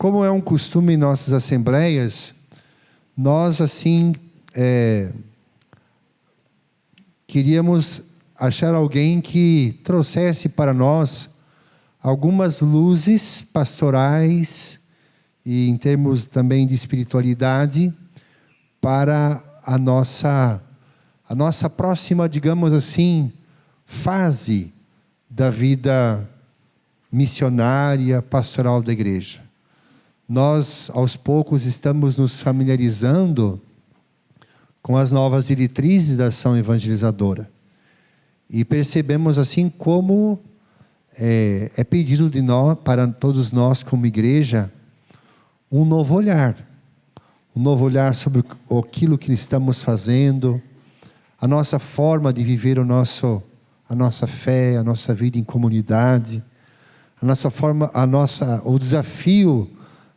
como é um costume em nossas assembleias, nós assim queríamos achar alguém que trouxesse para nós algumas luzes pastorais e em termos também de espiritualidade para a nossa próxima, digamos assim, fase da vida missionária, pastoral da igreja. Nós, aos poucos, estamos nos familiarizando com as novas diretrizes da ação evangelizadora. E percebemos assim como é pedido de nós, para todos nós como igreja, um novo olhar sobre aquilo que estamos fazendo, a nossa forma de viver a nossa fé, a nossa vida em comunidade, o desafio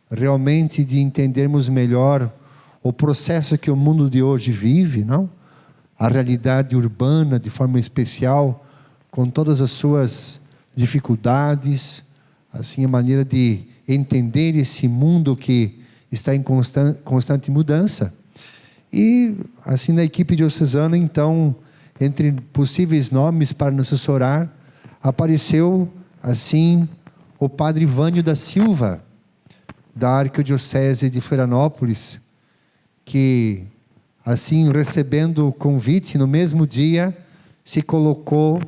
realmente de entendermos melhor o processo que o mundo de hoje vive, não? A realidade urbana de forma especial, com todas as suas dificuldades, assim a maneira de entender esse mundo que está em constante mudança. E assim na equipe diocesana, então, entre possíveis nomes para nos assessorar, apareceu assim o padre Vânio da Silva, da Arquidiocese de Florianópolis, que assim recebendo o convite no mesmo dia, se colocou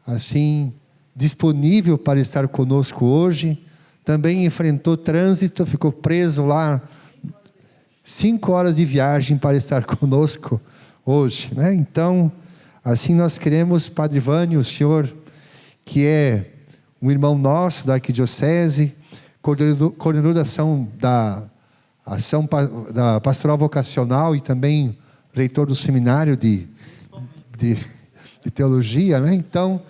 assim disponível para estar conosco hoje. Também enfrentou trânsito, ficou preso lá 5 horas de viagem para estar conosco hoje, né? Então, assim nós queremos, Padre Vânio, o senhor que é um irmão nosso da Arquidiocese, coordenador da Pastoral Vocacional e também reitor do Seminário de Teologia, né? Então,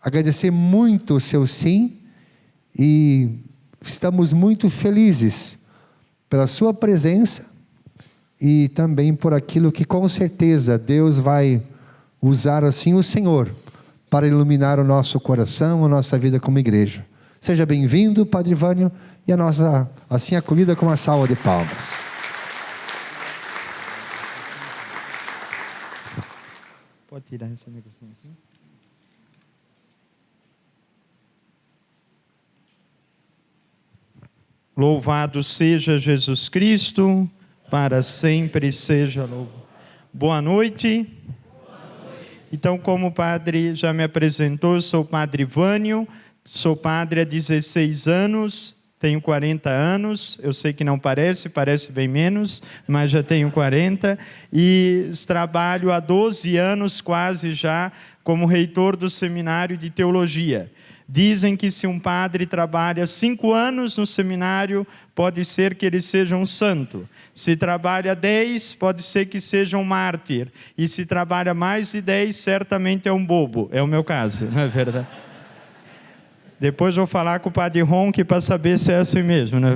agradecer muito o seu sim e estamos muito felizes pela sua presença e também por aquilo que com certeza Deus vai usar assim o Senhor para iluminar o nosso coração, a nossa vida como igreja. Seja bem-vindo, Padre Vânio, e a nossa assim acolhida com uma salva de palmas. Pode tirar esse negocinho assim. Louvado seja Jesus Cristo, para sempre seja louvado. Boa noite. Então, como o padre já me apresentou, eu sou o Padre Vânio, sou padre há 16 anos, tenho 40 anos, eu sei que não parece bem menos, mas já tenho 40, e trabalho há 12 anos quase já como reitor do Seminário de Teologia. Dizem que se um padre trabalha 5 anos no seminário, pode ser que ele seja um santo. Se trabalha 10, pode ser que seja um mártir. E se trabalha mais de 10, certamente é um bobo. É o meu caso, não é verdade? Depois vou falar com o padre Ronque para saber se é assim mesmo. Não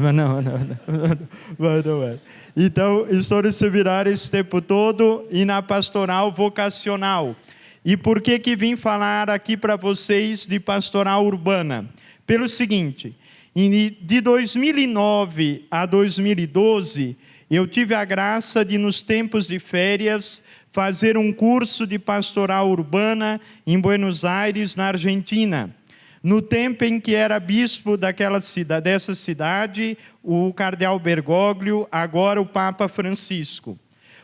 é. Então, estou no seminário esse tempo todo e na pastoral vocacional. E por que vim falar aqui para vocês de pastoral urbana? Pelo seguinte, de 2009 a 2012, eu tive a graça de, nos tempos de férias, fazer um curso de pastoral urbana em Buenos Aires, na Argentina. No tempo em que era bispo dessa cidade, o cardeal Bergoglio, agora o Papa Francisco.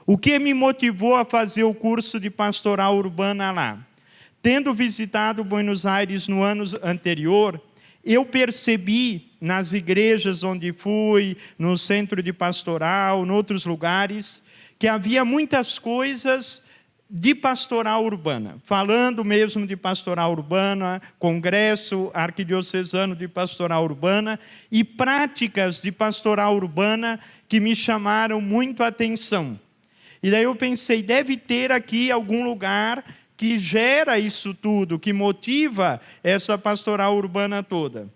O que me motivou a fazer o curso de pastoral urbana lá? Tendo visitado Buenos Aires no ano anterior, eu percebi nas igrejas onde fui, no centro de pastoral, em outros lugares, que havia muitas coisas de pastoral urbana, falando mesmo de pastoral urbana, congresso arquidiocesano de pastoral urbana e práticas de pastoral urbana que me chamaram muito a atenção. E daí eu pensei, deve ter aqui algum lugar que gera isso tudo, que motiva essa pastoral urbana toda.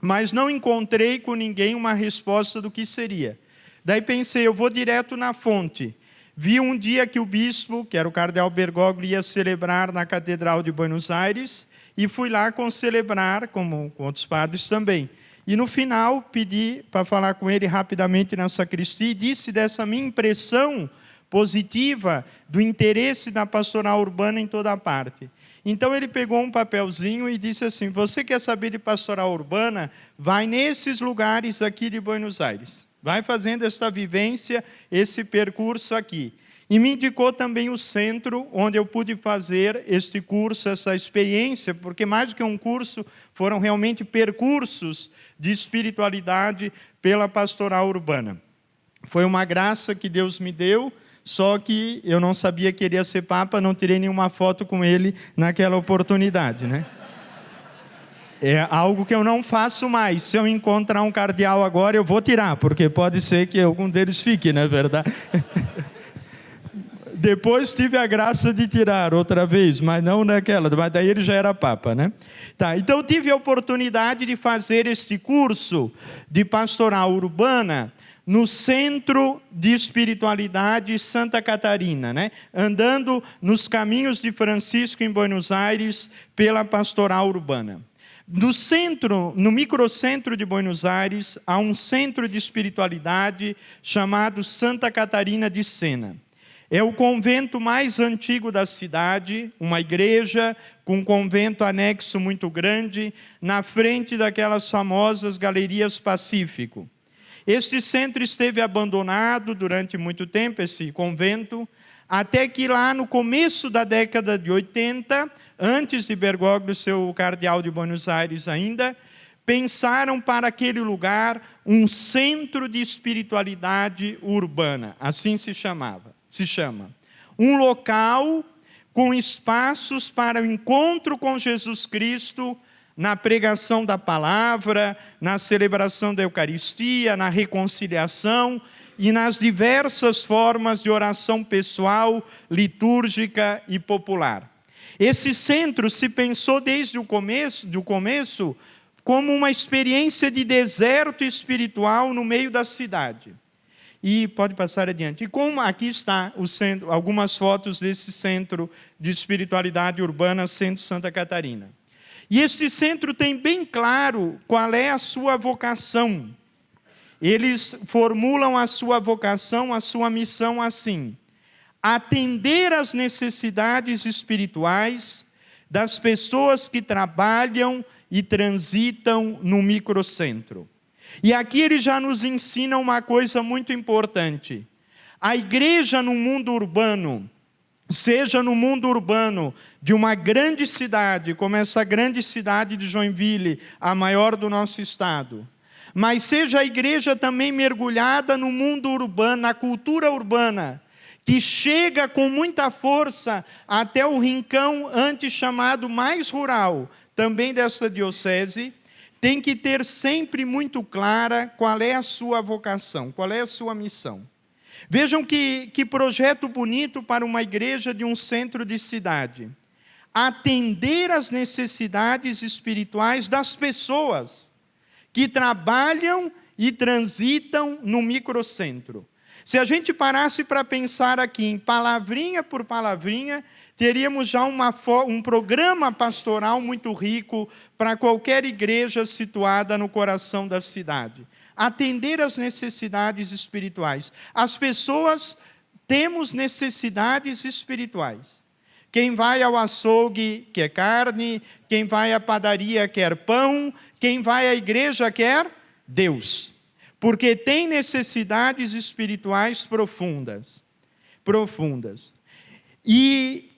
Mas não encontrei com ninguém uma resposta do que seria. Daí pensei, eu vou direto na fonte. Vi um dia que o bispo, que era o cardeal Bergoglio, ia celebrar na Catedral de Buenos Aires, e fui lá celebrar, como com outros padres também. E no final pedi para falar com ele rapidamente na sacristia e disse dessa minha impressão positiva do interesse da pastoral urbana em toda parte. Então ele pegou um papelzinho e disse assim: você quer saber de pastoral urbana? Vai nesses lugares aqui de Buenos Aires. Vai fazendo essa vivência, esse percurso aqui. E me indicou também o centro onde eu pude fazer este curso, essa experiência, porque mais do que um curso, foram realmente percursos de espiritualidade pela pastoral urbana. Foi uma graça que Deus me deu, só que eu não sabia que ele ia ser papa, não tirei nenhuma foto com ele naquela oportunidade, né? É algo que eu não faço mais. Se eu encontrar um cardeal agora, eu vou tirar, porque pode ser que algum deles fique, não é verdade? Depois tive a graça de tirar outra vez, mas não naquela, mas daí ele já era papa, né? Tá, então tive a oportunidade de fazer esse curso de pastoral urbana no Centro de Espiritualidade Santa Catarina, né? Andando nos caminhos de Francisco em Buenos Aires pela pastoral urbana. No centro, no microcentro de Buenos Aires, há um centro de espiritualidade chamado Santa Catarina de Sena. É o convento mais antigo da cidade, uma igreja com um convento anexo muito grande, na frente daquelas famosas Galerias Pacífico. Este centro esteve abandonado durante muito tempo, esse convento, até que lá no começo da década de 80, antes de Bergoglio ser o cardeal de Buenos Aires ainda, pensaram para aquele lugar um centro de espiritualidade urbana, assim se chama. Um local com espaços para o encontro com Jesus Cristo, na pregação da palavra, na celebração da Eucaristia, na reconciliação e nas diversas formas de oração pessoal, litúrgica e popular. Esse centro se pensou desde o começo como uma experiência de deserto espiritual no meio da cidade. E pode passar adiante. E como aqui está o centro, algumas fotos desse centro de espiritualidade urbana, Centro Santa Catarina. E este centro tem bem claro qual é a sua vocação. Eles formulam a sua vocação, a sua missão assim: atender às necessidades espirituais das pessoas que trabalham e transitam no microcentro. E aqui ele já nos ensina uma coisa muito importante. A igreja no mundo urbano, seja no mundo urbano de uma grande cidade, como essa grande cidade de Joinville, a maior do nosso estado, mas seja a igreja também mergulhada no mundo urbano, na cultura urbana, que chega com muita força até o rincão antes chamado mais rural, também dessa diocese, tem que ter sempre muito clara qual é a sua vocação, qual é a sua missão. Vejam que projeto bonito para uma igreja de um centro de cidade. Atender às necessidades espirituais das pessoas que trabalham e transitam no microcentro. Se a gente parasse para pensar aqui em palavrinha por palavrinha, teríamos já um programa pastoral muito rico para qualquer igreja situada no coração da cidade. Atender às necessidades espirituais. As pessoas temos necessidades espirituais. Quem vai ao açougue quer carne, quem vai à padaria quer pão, quem vai à igreja quer Deus. Porque tem necessidades espirituais profundas. E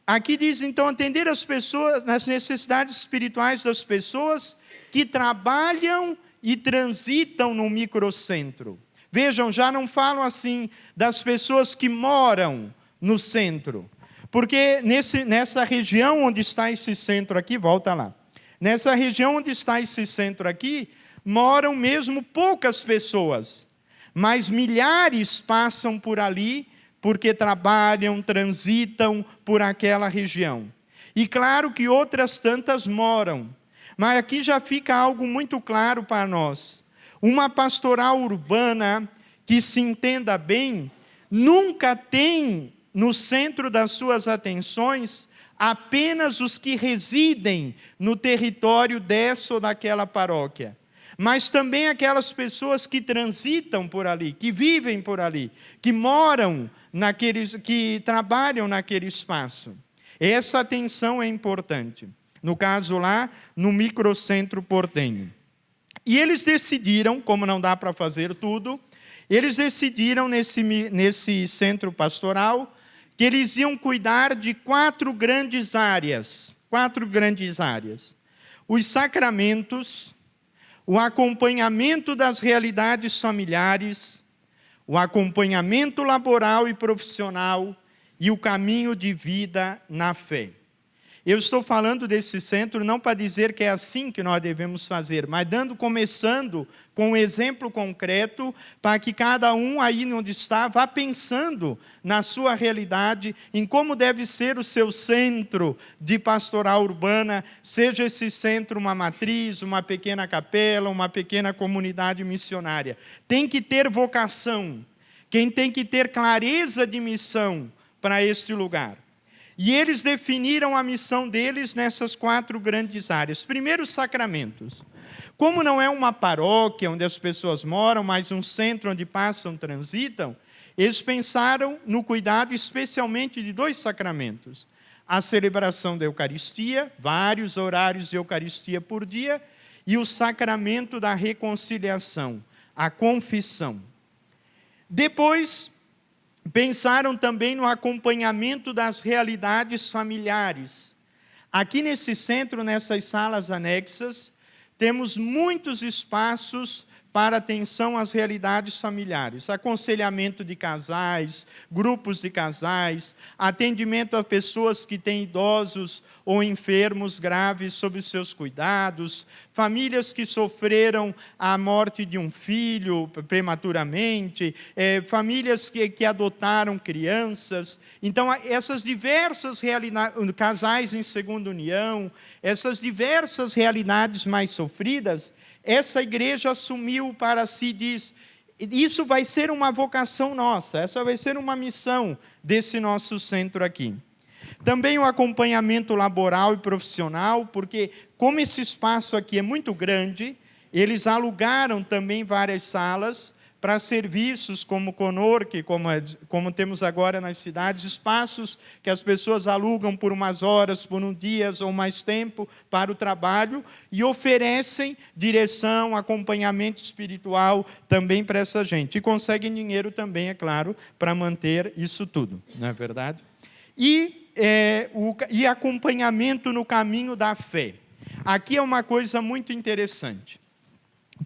aqui diz, então, atender as pessoas, nas necessidades espirituais das pessoas que trabalham e transitam no microcentro. Vejam, já não falam assim das pessoas que moram no centro. Porque nessa região onde está esse centro aqui, volta lá. Nessa região onde está esse centro aqui, moram mesmo poucas pessoas. Mas milhares passam por ali, porque trabalham, transitam por aquela região. E claro que outras tantas moram. Mas aqui já fica algo muito claro para nós. Uma pastoral urbana que se entenda bem, nunca tem no centro das suas atenções apenas os que residem no território dessa ou daquela paróquia. mas também aquelas pessoas que transitam por ali, que vivem por ali, que moram que trabalham naquele espaço. Essa atenção é importante. No caso lá, no microcentro portenho. E eles decidiram, como não dá para fazer tudo, eles decidiram nesse centro pastoral que eles iam cuidar de 4 grandes áreas. 4 grandes áreas. Os sacramentos, o acompanhamento das realidades familiares, o acompanhamento laboral e profissional e o caminho de vida na fé. Eu estou falando desse centro não para dizer que é assim que nós devemos fazer, mas começando com um exemplo concreto, para que cada um aí onde está vá pensando na sua realidade, em como deve ser o seu centro de pastoral urbana, seja esse centro uma matriz, uma pequena capela, uma pequena comunidade missionária. Tem que ter vocação, quem tem que ter clareza de missão para este lugar. E eles definiram a missão deles nessas 4 grandes áreas. Primeiro, os sacramentos. Como não é uma paróquia onde as pessoas moram, mas um centro onde passam, transitam, eles pensaram no cuidado especialmente de 2 sacramentos. A celebração da Eucaristia, vários horários de Eucaristia por dia, e o sacramento da reconciliação, a confissão. Depois, pensaram também no acompanhamento das realidades familiares. Aqui nesse centro, nessas salas anexas, temos muitos espaços para atenção às realidades familiares. Aconselhamento de casais, grupos de casais, atendimento a pessoas que têm idosos ou enfermos graves sob seus cuidados, famílias que sofreram a morte de um filho prematuramente, famílias que adotaram crianças. Então, essas diversas realidades, casais em segunda união, essas diversas realidades mais sofridas, essa igreja assumiu para si, diz, isso vai ser uma vocação nossa, essa vai ser uma missão desse nosso centro aqui. Também o acompanhamento laboral e profissional, porque como esse espaço aqui é muito grande, eles alugaram também várias salas para serviços como Conorque, como temos agora nas cidades, espaços que as pessoas alugam por umas horas, por um dia ou mais tempo para o trabalho e oferecem direção, acompanhamento espiritual também para essa gente. E conseguem dinheiro também, é claro, para manter isso tudo, não é verdade? E acompanhamento no caminho da fé. Aqui é uma coisa muito interessante.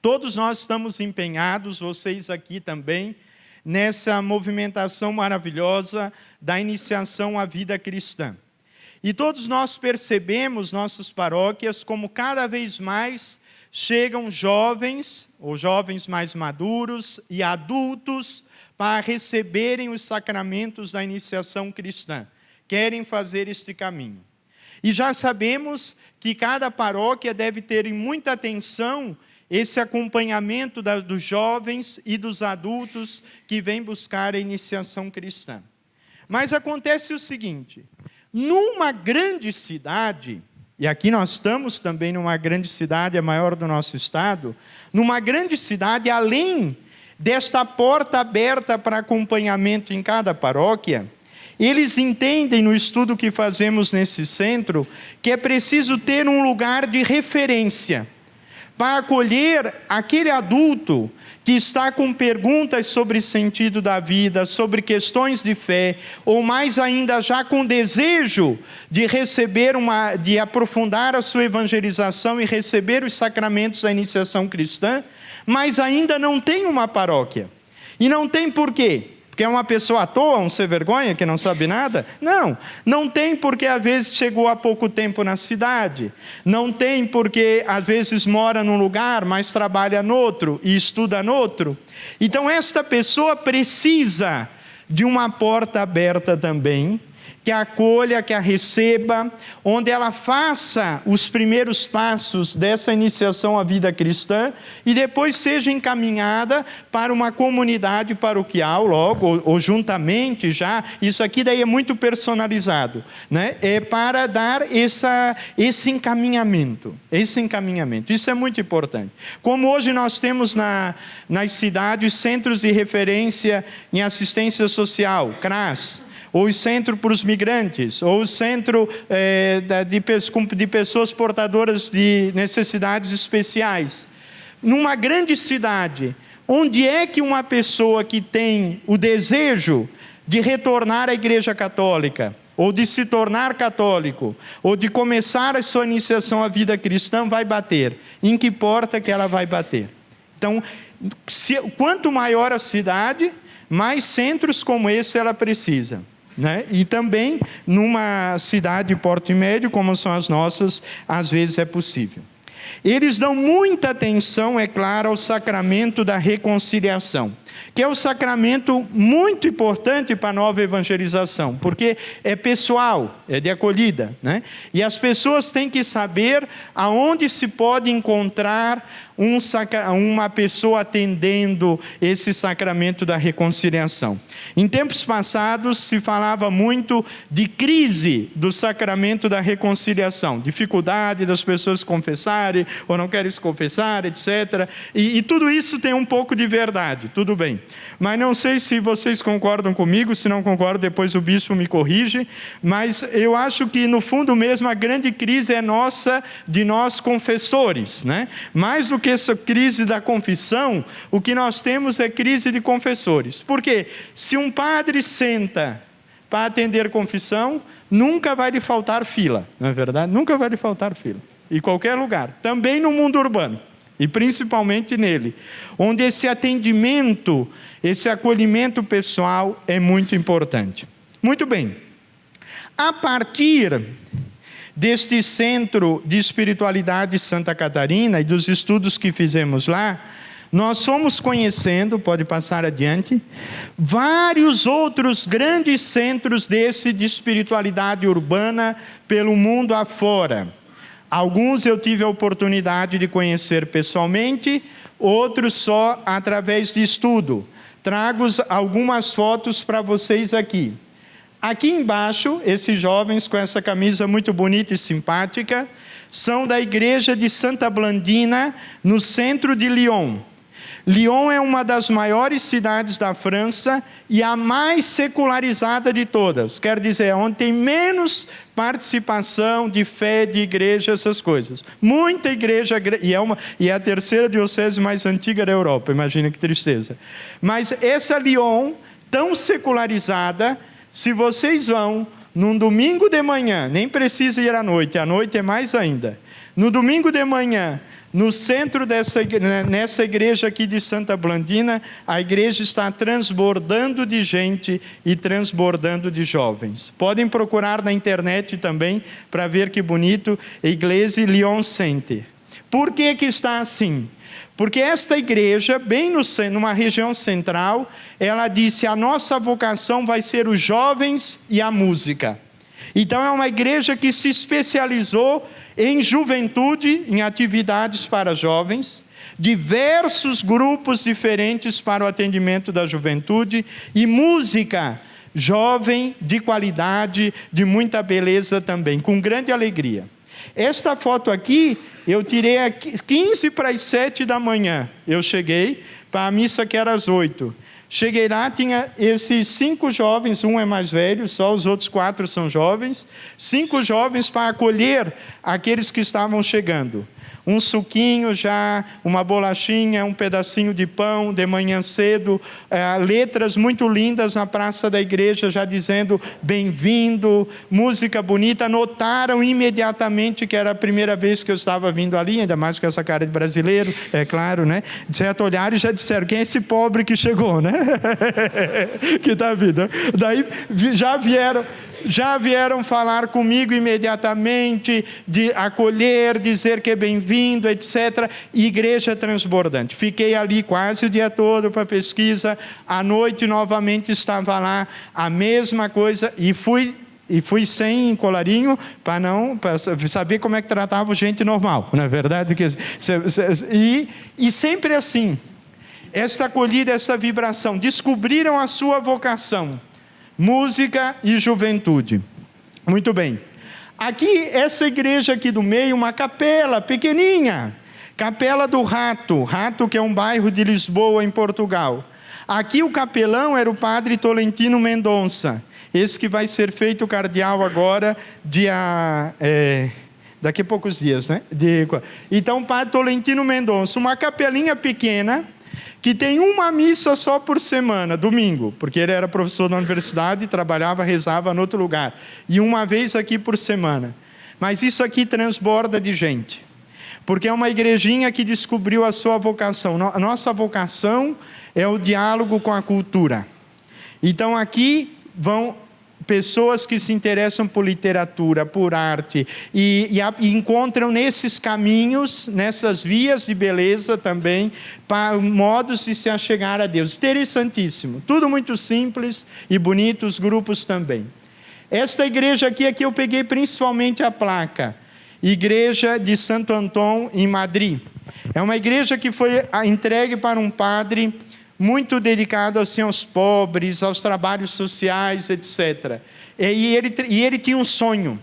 Todos nós estamos empenhados, vocês aqui também, nessa movimentação maravilhosa da iniciação à vida cristã. E todos nós percebemos, nossas paróquias, como cada vez mais chegam jovens, ou jovens mais maduros e adultos, para receberem os sacramentos da iniciação cristã. Querem fazer este caminho. E já sabemos que cada paróquia deve ter em muita atenção esse acompanhamento dos jovens e dos adultos que vêm buscar a iniciação cristã. Mas acontece o seguinte, numa grande cidade, e aqui nós estamos também numa grande cidade, a maior do nosso estado, numa grande cidade, além desta porta aberta para acompanhamento em cada paróquia, eles entendem no estudo que fazemos nesse centro, que é preciso ter um lugar de referência, para acolher aquele adulto que está com perguntas sobre sentido da vida, sobre questões de fé, ou mais ainda já com desejo de receber de aprofundar a sua evangelização e receber os sacramentos da iniciação cristã, mas ainda não tem uma paróquia. E não tem por quê? Porque é uma pessoa à toa, um sem vergonha, que não sabe nada? Não, não tem porque às vezes chegou há pouco tempo na cidade. Não tem porque às vezes mora num lugar, mas trabalha noutro e estuda noutro. Então esta pessoa precisa de uma porta aberta também, que a acolha, que a receba, onde ela faça os primeiros passos dessa iniciação à vida cristã e depois seja encaminhada para uma comunidade paroquial logo, ou juntamente já. Isso aqui daí é muito personalizado, né? É para dar esse encaminhamento. Isso é muito importante. Como hoje nós temos nas cidades centros de referência em assistência social, CRAS, ou o centro para os migrantes, ou o centro de pessoas portadoras de necessidades especiais. Numa grande cidade, onde é que uma pessoa que tem o desejo de retornar à Igreja Católica, ou de se tornar católico, ou de começar a sua iniciação à vida cristã, vai bater? Em que porta que ela vai bater? Então, quanto maior a cidade, mais centros como esse ela precisa, né? E também numa cidade de porte médio como são as nossas, às vezes é possível. Eles dão muita atenção, é claro, ao sacramento da reconciliação, que é um sacramento muito importante para a nova evangelização, porque é pessoal, é de acolhida, né? E as pessoas têm que saber aonde se pode encontrar uma pessoa atendendo esse sacramento da reconciliação. Em tempos passados se falava muito de crise do sacramento da reconciliação, dificuldade das pessoas se confessarem ou não querem se confessar, etc. E tudo isso tem um pouco de verdade, tudo bem. Mas não sei se vocês concordam comigo, se não concordam, depois o bispo me corrige, mas eu acho que no fundo mesmo a grande crise é de nós confessores, né? Mais do que essa crise da confissão, o que nós temos é crise de confessores. Por quê? Se um padre senta para atender confissão, nunca vai lhe faltar fila, não é verdade? Nunca vai lhe faltar fila, em qualquer lugar, também no mundo urbano, e principalmente nele, onde esse atendimento, esse acolhimento pessoal é muito importante. Muito bem, a partir deste Centro de Espiritualidade Santa Catarina e dos estudos que fizemos lá, nós fomos conhecendo, pode passar adiante, vários outros grandes centros de espiritualidade urbana pelo mundo afora. Alguns eu tive a oportunidade de conhecer pessoalmente, outros só através de estudo. Trago algumas fotos para vocês aqui. Aqui embaixo, esses jovens com essa camisa muito bonita e simpática, são da igreja de Santa Blandina, no centro de Lyon. Lyon é uma das maiores cidades da França e a mais secularizada de todas. Quer dizer, onde tem menos participação de fé, de igreja, essas coisas. Muita igreja, e é a terceira diocese mais antiga da Europa, imagina que tristeza. Mas essa Lyon, tão secularizada, se vocês vão num domingo de manhã, nem precisa ir à noite é mais ainda. No domingo de manhã, no centro nessa igreja aqui de Santa Blandina, a igreja está transbordando de gente e transbordando de jovens. Podem procurar na internet também para ver que bonito, Igreja Lyon Center. Por que está assim? Porque esta igreja, bem numa região central, ela disse: a nossa vocação vai ser os jovens e a música. Então é uma igreja que se especializou em juventude, em atividades para jovens, diversos grupos diferentes para o atendimento da juventude e música jovem, de qualidade, de muita beleza também, com grande alegria. Esta foto aqui, eu tirei aqui 15 para as 7 da manhã, eu cheguei para a missa que era às 8. Cheguei lá, tinha esses 5 jovens, um é mais velho, só os outros 4 são jovens, 5 jovens para acolher aqueles que estavam chegando. Um suquinho já, uma bolachinha, um pedacinho de pão de manhã cedo, letras muito lindas na praça da igreja já dizendo bem-vindo, música bonita. Notaram imediatamente que era a primeira vez que eu estava vindo ali, ainda mais com essa cara de brasileiro, é claro, né? De certo olhar e já disseram: quem é esse pobre que chegou, né? Que tá vindo. Daí já vieram falar comigo imediatamente, de acolher, dizer que é bem-vindo, etc. Igreja transbordante. Fiquei ali quase o dia todo para pesquisa. À noite novamente estava lá, a mesma coisa, e fui E fui sem colarinho para saber como é que tratava gente normal, não é verdade? E sempre assim, esta acolhida, essa vibração, descobriram a sua vocação, música e juventude. Muito bem. Aqui, essa igreja aqui do meio, uma capela pequenininha, Capela do Rato, que é um bairro de Lisboa, em Portugal. Aqui o capelão era o padre Tolentino Mendonça, esse que vai ser feito cardeal agora, daqui a poucos dias, né? Então, o padre Tolentino Mendonça, uma capelinha pequena, que tem uma missa só por semana, domingo, porque ele era professor da universidade, trabalhava, rezava em outro lugar, e uma vez aqui por semana. Mas isso aqui transborda de gente, porque é uma igrejinha que descobriu a sua vocação. A nossa vocação é o diálogo com a cultura. Então aqui vão pessoas que se interessam por literatura, por arte, e encontram nesses caminhos, nessas vias de beleza também, modos de se achegar a Deus. Interessantíssimo, tudo muito simples e bonito, os grupos também. Esta igreja aqui eu peguei principalmente a placa, Igreja de Santo Antão, em Madrid. É uma igreja que foi entregue para um padre muito dedicado assim aos pobres, aos trabalhos sociais, etc. E ele tinha um sonho,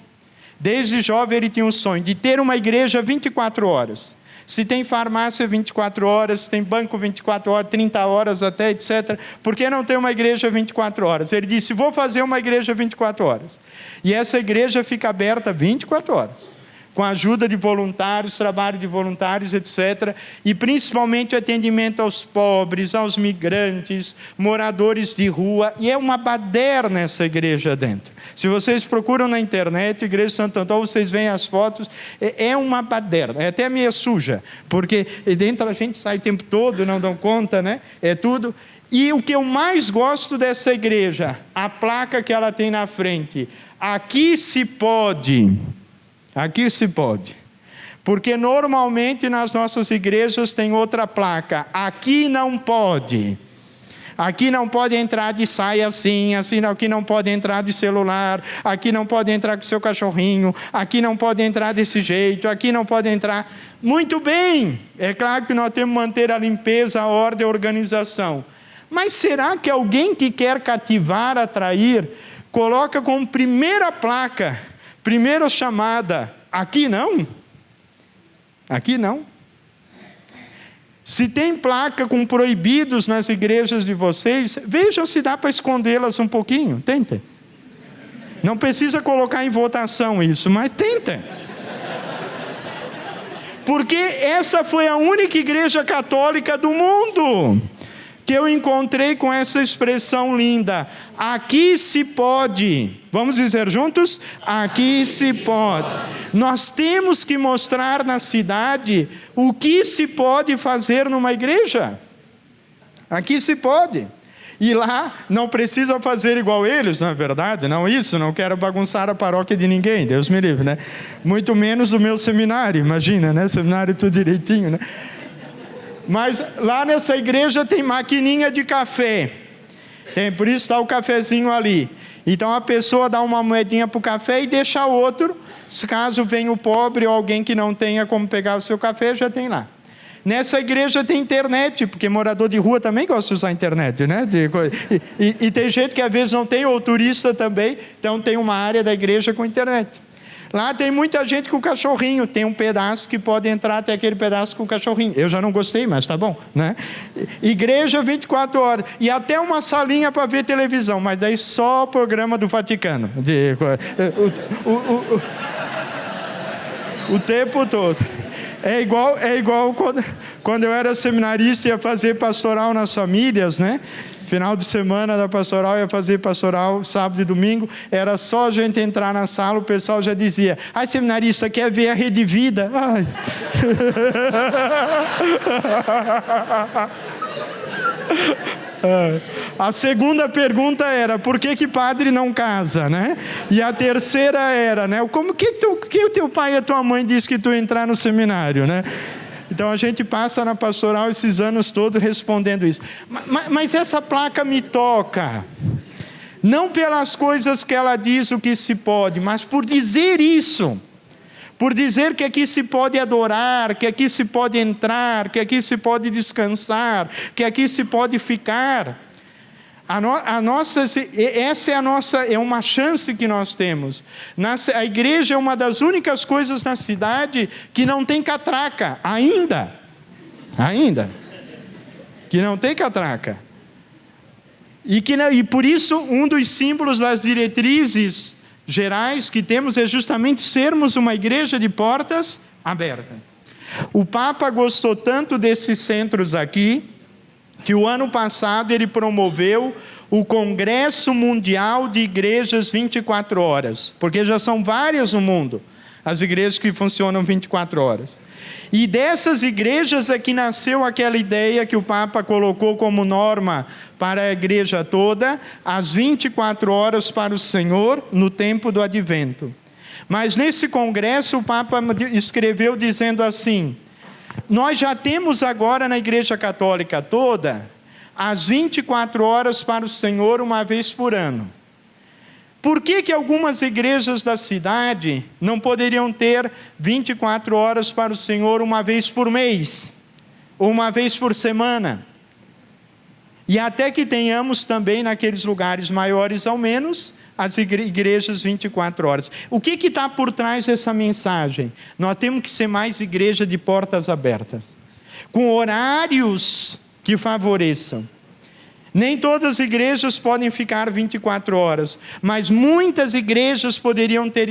desde jovem ele tinha um sonho, de ter uma igreja 24 horas. Se tem farmácia 24 horas, se tem banco 24 horas, 30 horas até, etc. Por que não ter uma igreja 24 horas? Ele disse, vou fazer uma igreja 24 horas. E essa igreja fica aberta 24 horas. Com a ajuda de voluntários, trabalho de voluntários, etc. E principalmente atendimento aos pobres, aos migrantes, moradores de rua. E é uma baderna essa igreja dentro. Se vocês procuram na internet, Igreja de Santo Antão, vocês veem as fotos, é uma baderna, é até meio suja, porque dentro a gente sai o tempo todo, não dão conta, né? É tudo. E o que eu mais gosto dessa igreja, a placa que ela tem na frente, aqui se pode... Aqui se pode, porque normalmente nas nossas igrejas tem outra placa, aqui não pode entrar de saia assim, aqui não pode entrar de celular, aqui não pode entrar com seu cachorrinho, aqui não pode entrar desse jeito, aqui não pode entrar. Muito bem, é claro que nós temos que manter a limpeza, a ordem, a organização, mas será que alguém que quer cativar, atrair, coloca como primeira placa, primeira chamada, aqui não? Aqui não. Se tem placa com proibidos nas igrejas de vocês, vejam se dá para escondê-las um pouquinho, tentem. Não precisa colocar em votação isso, mas tentem. Porque essa foi a única igreja católica do mundo que eu encontrei com essa expressão linda, aqui se pode. Vamos dizer juntos? Aqui se pode. Nós temos que mostrar na cidade o que se pode fazer numa igreja. Aqui se pode. E lá não precisa fazer igual eles, na verdade, não quero bagunçar a paróquia de ninguém, Deus me livre, né? Muito menos o meu seminário, imagina, né? Seminário tudo direitinho, né? Mas lá nessa igreja tem maquininha de café, por isso está o cafezinho ali. Então a pessoa dá uma moedinha para o café e deixa outro, caso venha o pobre ou alguém que não tenha como pegar o seu café, já tem lá. Nessa igreja tem internet, porque morador de rua também gosta de usar a internet, né? E tem gente que às vezes não tem, ou turista também, então tem uma área da igreja com internet. Lá tem muita gente com cachorrinho, tem um pedaço que pode entrar até aquele pedaço com cachorrinho. Eu já não gostei, mas tá bom, né? Igreja 24 horas, e até uma salinha para ver televisão, mas aí só o programa do Vaticano. O tempo todo. É igual quando eu era seminarista e ia fazer pastoral nas famílias, né? Final de semana da pastoral, ia fazer pastoral sábado e domingo, era só a gente entrar na sala, o pessoal já dizia, seminarista, quer ver a Rede Vida? Ai. A segunda pergunta era, por que padre não casa, né? E a terceira era, né? Como que o teu pai e a tua mãe disse que tu ia entrar no seminário, né? Então a gente passa na pastoral esses anos todos respondendo isso. Mas essa placa me toca. Não pelas coisas que ela diz o que se pode, mas por dizer isso. Por dizer que aqui se pode adorar, que aqui se pode entrar, que aqui se pode descansar, que aqui se pode ficar. Essa é uma chance que nós temos. A igreja é uma das únicas coisas na cidade que não tem catraca, ainda. Que não tem catraca. E por isso, um dos símbolos das diretrizes gerais que temos é justamente sermos uma igreja de portas abertas. O Papa gostou tanto desses centros aqui, que o ano passado ele promoveu o Congresso Mundial de Igrejas 24 horas, porque já são várias no mundo, as igrejas que funcionam 24 horas. E dessas igrejas é que nasceu aquela ideia que o Papa colocou como norma para a igreja toda, as 24 horas para o Senhor no tempo do Advento. Mas nesse congresso o Papa escreveu dizendo assim: nós já temos agora na igreja católica toda as 24 horas para o Senhor uma vez por ano. Por que algumas igrejas da cidade não poderiam ter 24 horas para o Senhor uma vez por mês? Ou uma vez por semana? E até que tenhamos também naqueles lugares maiores ao menos, as igrejas 24 horas. O que está por trás dessa mensagem? Nós temos que ser mais igreja de portas abertas, com horários que favoreçam. Nem todas as igrejas podem ficar 24 horas, mas muitas igrejas poderiam ter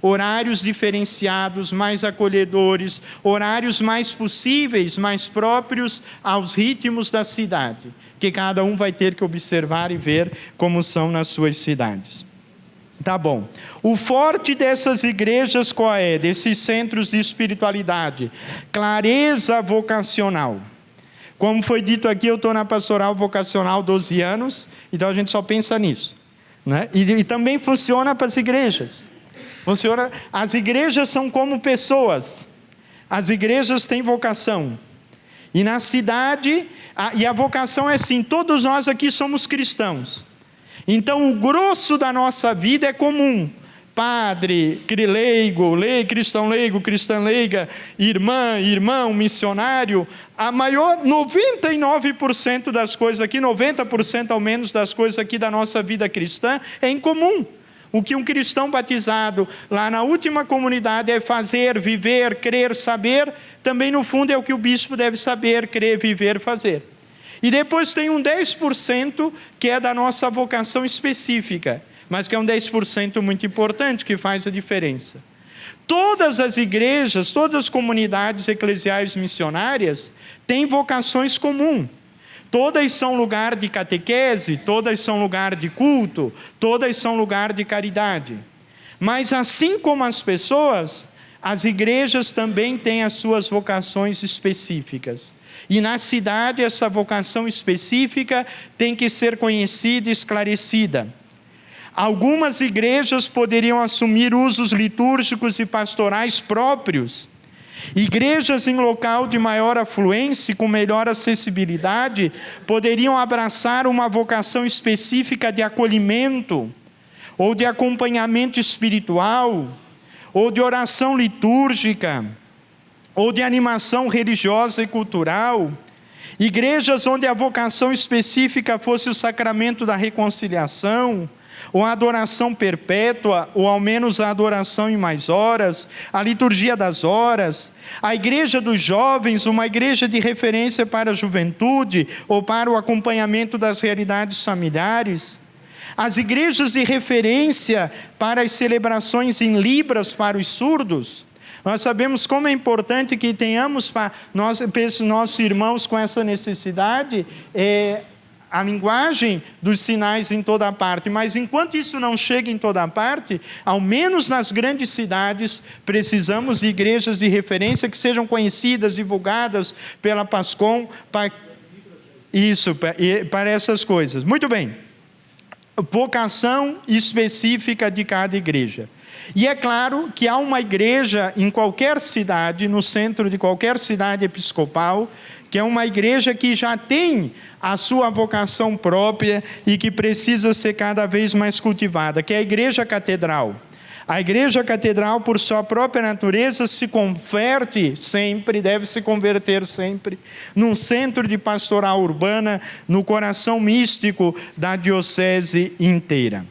horários diferenciados, mais acolhedores, horários mais possíveis, mais próprios aos ritmos da cidade, que cada um vai ter que observar e ver como são nas suas cidades. Tá bom. O forte dessas igrejas qual é? Desses centros de espiritualidade? Clareza vocacional. Como foi dito aqui, eu estou na pastoral vocacional 12 anos, então a gente só pensa nisso, né? E também funciona para as igrejas. As igrejas são como pessoas, as igrejas têm vocação. E na cidade, e a vocação é assim, todos nós aqui somos cristãos. Então o grosso da nossa vida é comum. Padre, cristão leigo, cristã leiga, irmão, missionário, a maior 99% das coisas aqui, 90% ao menos das coisas aqui da nossa vida cristã é em comum. O que um cristão batizado lá na última comunidade é fazer, viver, crer, saber, também no fundo é o que o bispo deve saber, crer, viver, fazer. E depois tem um 10% que é da nossa vocação específica, mas que é um 10% muito importante, que faz a diferença. Todas as igrejas, todas as comunidades eclesiais missionárias têm vocações comuns. Todas são lugar de catequese, todas são lugar de culto, todas são lugar de caridade. Mas assim como as pessoas, as igrejas também têm as suas vocações específicas. E na cidade essa vocação específica tem que ser conhecida e esclarecida. Algumas igrejas poderiam assumir usos litúrgicos e pastorais próprios. Igrejas em local de maior afluência, com melhor acessibilidade, poderiam abraçar uma vocação específica de acolhimento, ou de acompanhamento espiritual, ou de oração litúrgica, ou de animação religiosa e cultural. Igrejas onde a vocação específica fosse o sacramento da reconciliação, ou a adoração perpétua, ou ao menos a adoração em mais horas, a liturgia das horas, a igreja dos jovens, uma igreja de referência para a juventude, ou para o acompanhamento das realidades familiares, as igrejas de referência para as celebrações em libras para os surdos. Nós sabemos como é importante que tenhamos, nossos irmãos com essa necessidade, a linguagem dos sinais em toda parte, mas enquanto isso não chega em toda parte, ao menos nas grandes cidades, precisamos de igrejas de referência que sejam conhecidas, divulgadas pela PASCOM, para essas coisas. Muito bem, vocação específica de cada igreja. E é claro que há uma igreja em qualquer cidade, no centro de qualquer cidade episcopal, que é uma igreja que já tem a sua vocação própria e que precisa ser cada vez mais cultivada, que é a igreja catedral. A igreja catedral, por sua própria natureza, se converte sempre, deve se converter sempre, num centro de pastoral urbana, no coração místico da diocese inteira.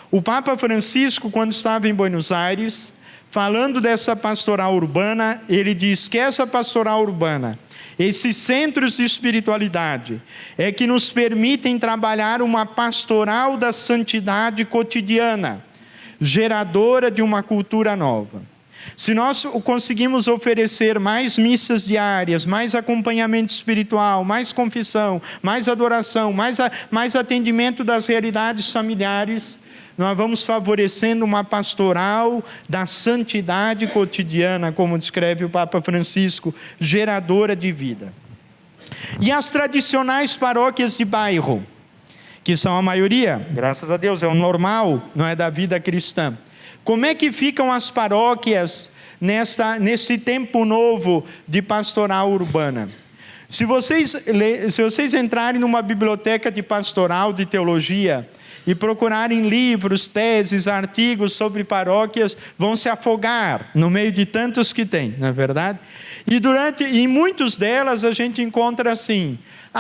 O Papa Francisco, quando estava em Buenos Aires, falando dessa pastoral urbana, ele diz que essa pastoral urbana, esses centros de espiritualidade, é que nos permitem trabalhar uma pastoral da santidade cotidiana, geradora de uma cultura nova. Se nós conseguimos oferecer mais missas diárias, mais acompanhamento espiritual, mais confissão, mais adoração, mais atendimento das realidades familiares, nós vamos favorecendo uma pastoral da santidade cotidiana, como descreve o Papa Francisco, geradora de vida. E as tradicionais paróquias de bairro, que são a maioria, graças a Deus, é o normal, não é, da vida cristã. Como é que ficam as paróquias nesse tempo novo de pastoral urbana? Se vocês entrarem numa biblioteca de pastoral, de teologia, e procurarem livros, teses, artigos sobre paróquias, vão se afogar no meio de tantos que tem, não é verdade? E em muitas delas a gente encontra assim,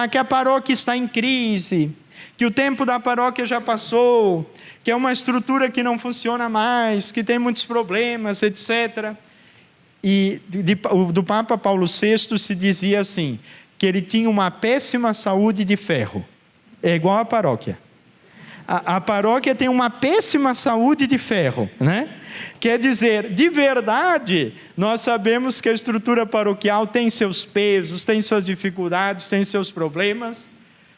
que a paróquia está em crise, que o tempo da paróquia já passou, que é uma estrutura que não funciona mais, que tem muitos problemas, etc. E do Papa Paulo VI se dizia assim, que ele tinha uma péssima saúde de ferro. É igual a paróquia. A paróquia tem uma péssima saúde de ferro, né? Quer dizer, de verdade, nós sabemos que a estrutura paroquial tem seus pesos, tem suas dificuldades, tem seus problemas,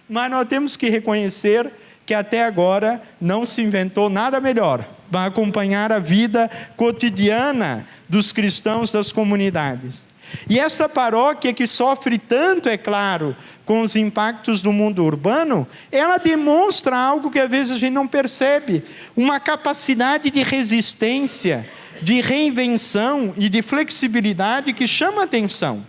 mas nós temos que reconhecer que até agora não se inventou nada melhor para acompanhar a vida cotidiana dos cristãos das comunidades. E essa paróquia que sofre tanto, é claro, com os impactos do mundo urbano, ela demonstra algo que às vezes a gente não percebe, uma capacidade de resistência, de reinvenção e de flexibilidade que chama a atenção.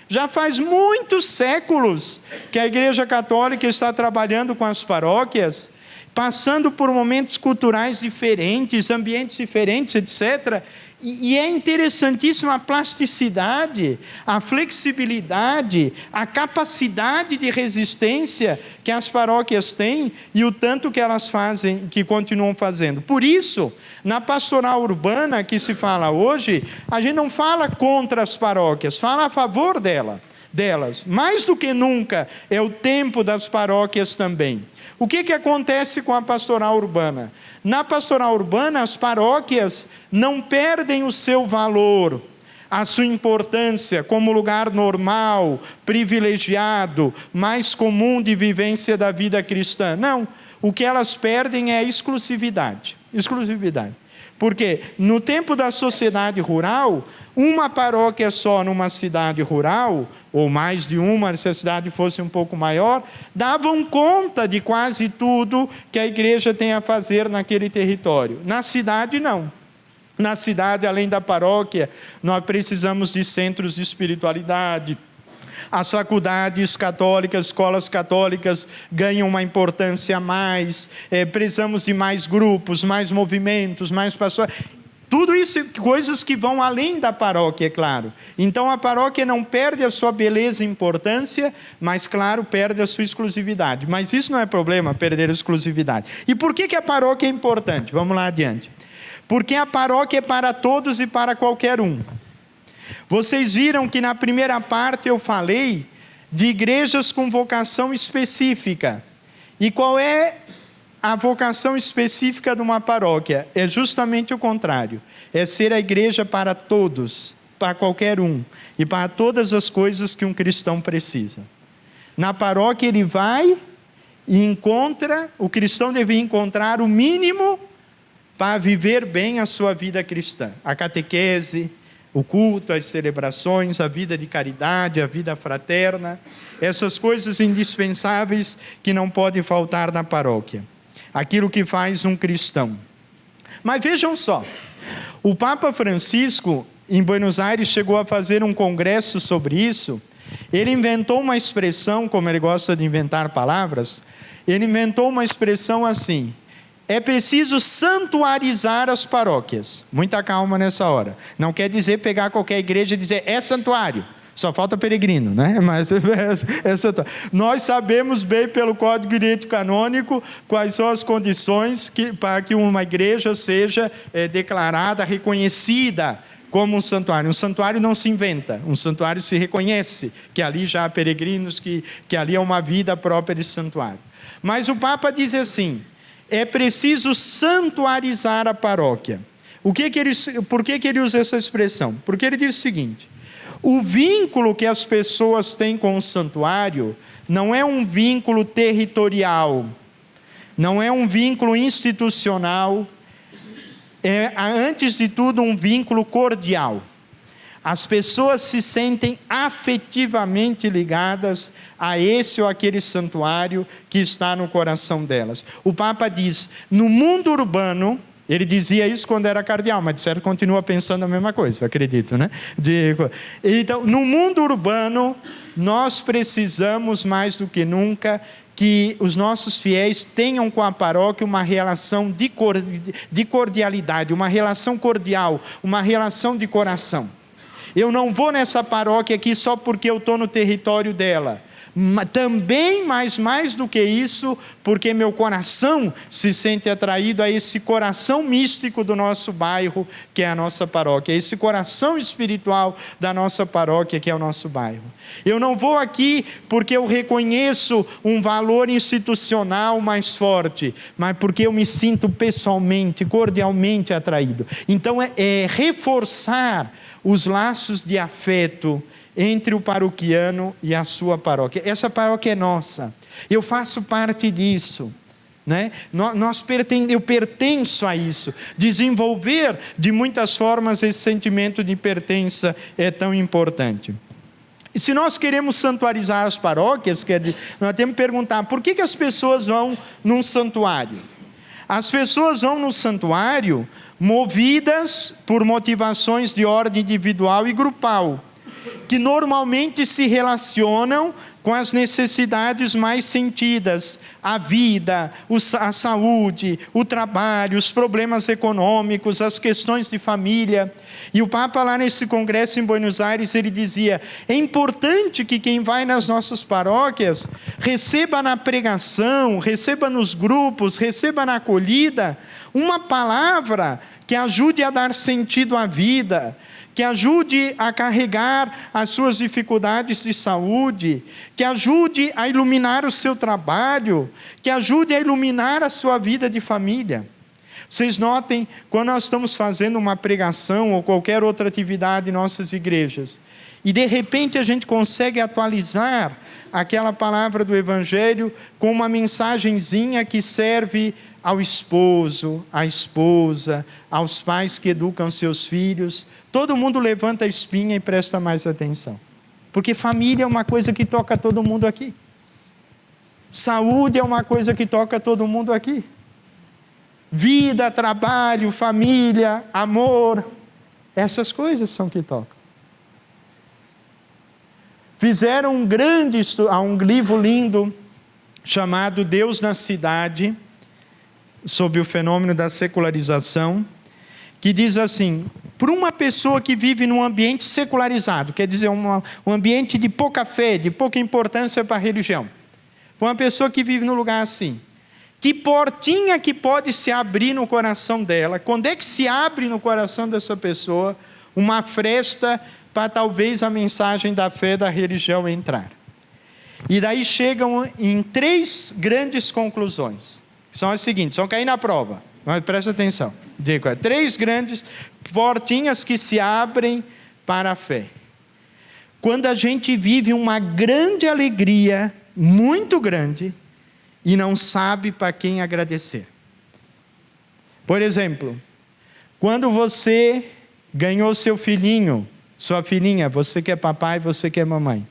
Já faz muitos séculos que a Igreja Católica está trabalhando com as paróquias, passando por momentos culturais diferentes, ambientes diferentes, etc., e é interessantíssima a plasticidade, a flexibilidade, a capacidade de resistência que as paróquias têm e o tanto que elas fazem, que continuam fazendo. Por isso, na pastoral urbana que se fala hoje, a gente não fala contra as paróquias, fala a favor delas. Mais do que nunca, é o tempo das paróquias também. O que acontece com a pastoral urbana? Na pastoral urbana, as paróquias não perdem o seu valor, a sua importância como lugar normal, privilegiado, mais comum de vivência da vida cristã. Não, o que elas perdem é a exclusividade. Porque no tempo da sociedade rural, uma paróquia só numa cidade rural, ou mais de uma, se a cidade fosse um pouco maior, davam conta de quase tudo que a igreja tem a fazer naquele território. Na cidade, não. Na cidade, além da paróquia, nós precisamos de centros de espiritualidade. As faculdades católicas, escolas católicas ganham uma importância a mais, precisamos de mais grupos, mais movimentos, mais pastores. Tudo isso, coisas que vão além da paróquia, é claro. Então a paróquia não perde a sua beleza e importância, mas claro, perde a sua exclusividade. Mas isso não é problema, perder a exclusividade. E por que a paróquia é importante? Vamos lá adiante. Porque a paróquia é para todos e para qualquer um. Vocês viram que na primeira parte eu falei de igrejas com vocação específica. E qual é a vocação específica de uma paróquia? É justamente o contrário. É ser a igreja para todos, para qualquer um, e para todas as coisas que um cristão precisa. Na paróquia ele vai e encontra, o cristão deve encontrar o mínimo para viver bem a sua vida cristã. A catequese, o culto, as celebrações, a vida de caridade, a vida fraterna, essas coisas indispensáveis que não podem faltar na paróquia. Aquilo que faz um cristão. Mas vejam só, o Papa Francisco, em Buenos Aires, chegou a fazer um congresso sobre isso, Ele inventou uma expressão, como ele gosta de inventar palavras, ele inventou uma expressão assim: é preciso santuarizar as paróquias. Muita calma nessa hora. Não quer dizer pegar qualquer igreja e dizer, é santuário. Só falta peregrino, né? Mas nós sabemos bem pelo Código de Direito Canônico quais são as condições para que uma igreja seja declarada, reconhecida como um santuário. Um santuário não se inventa, um santuário se reconhece que ali já há peregrinos, que ali é uma vida própria de santuário. Mas o Papa diz assim: é preciso santuarizar a paróquia. Por que ele usa essa expressão? Porque ele diz o seguinte: o vínculo que as pessoas têm com o santuário não é um vínculo territorial, não é um vínculo institucional, é, antes de tudo, um vínculo cordial. As pessoas se sentem afetivamente ligadas a esse ou aquele santuário que está no coração delas. O Papa diz, no mundo urbano, ele dizia isso quando era cardeal, mas de certo continua pensando a mesma coisa, acredito, né? Então, no mundo urbano, nós precisamos mais do que nunca que os nossos fiéis tenham com a paróquia uma relação de cordialidade, uma relação cordial, uma relação de coração. Eu não vou nessa paróquia aqui só porque eu estou no território dela. Também, mas mais do que isso, porque meu coração se sente atraído a esse coração místico do nosso bairro, que é a nossa paróquia, esse coração espiritual da nossa paróquia, que é o nosso bairro. Eu não vou aqui porque eu reconheço um valor institucional mais forte, mas porque eu me sinto pessoalmente, cordialmente atraído. Então é reforçar os laços de afeto entre o paroquiano e a sua paróquia. Essa paróquia é nossa, eu faço parte disso, né? Eu pertenço a isso. Desenvolver de muitas formas esse sentimento de pertença é tão importante. E se nós queremos santuarizar as paróquias, nós temos que perguntar, por que as pessoas vão num santuário? As pessoas vão no santuário movidas por motivações de ordem individual e grupal, que normalmente se relacionam com as necessidades mais sentidas, a vida, a saúde, o trabalho, os problemas econômicos, as questões de família. E o Papa lá nesse congresso em Buenos Aires, ele dizia, é importante que quem vai nas nossas paróquias receba na pregação, receba nos grupos, receba na acolhida, uma palavra que ajude a dar sentido à vida, que ajude a carregar as suas dificuldades de saúde, que ajude a iluminar o seu trabalho, que ajude a iluminar a sua vida de família. Vocês notem, quando nós estamos fazendo uma pregação ou qualquer outra atividade em nossas igrejas, e de repente a gente consegue atualizar aquela palavra do Evangelho com uma mensagenzinha que serve ao esposo, à esposa, aos pais que educam seus filhos, todo mundo levanta a espinha e presta mais atenção. Porque família é uma coisa que toca todo mundo aqui. Saúde é uma coisa que toca todo mundo aqui. Vida, trabalho, família, amor, essas coisas são que tocam. Fizeram um livro lindo chamado Deus na Cidade, sobre o fenômeno da secularização, que diz assim, para uma pessoa que vive num ambiente secularizado, quer dizer, um ambiente de pouca fé, de pouca importância para a religião, para uma pessoa que vive num lugar assim, que portinha que pode se abrir no coração dela? Quando é que se abre no coração dessa pessoa uma fresta para talvez a mensagem da fé da religião entrar? E daí chegam em 3 grandes conclusões. São as seguintes, vão cair na prova, mas presta atenção. 3 grandes portinhas que se abrem para a fé. Quando a gente vive uma grande alegria, muito grande, e não sabe para quem agradecer. Por exemplo, quando você ganhou seu filhinho, sua filhinha, você que é papai, você que é mamãe,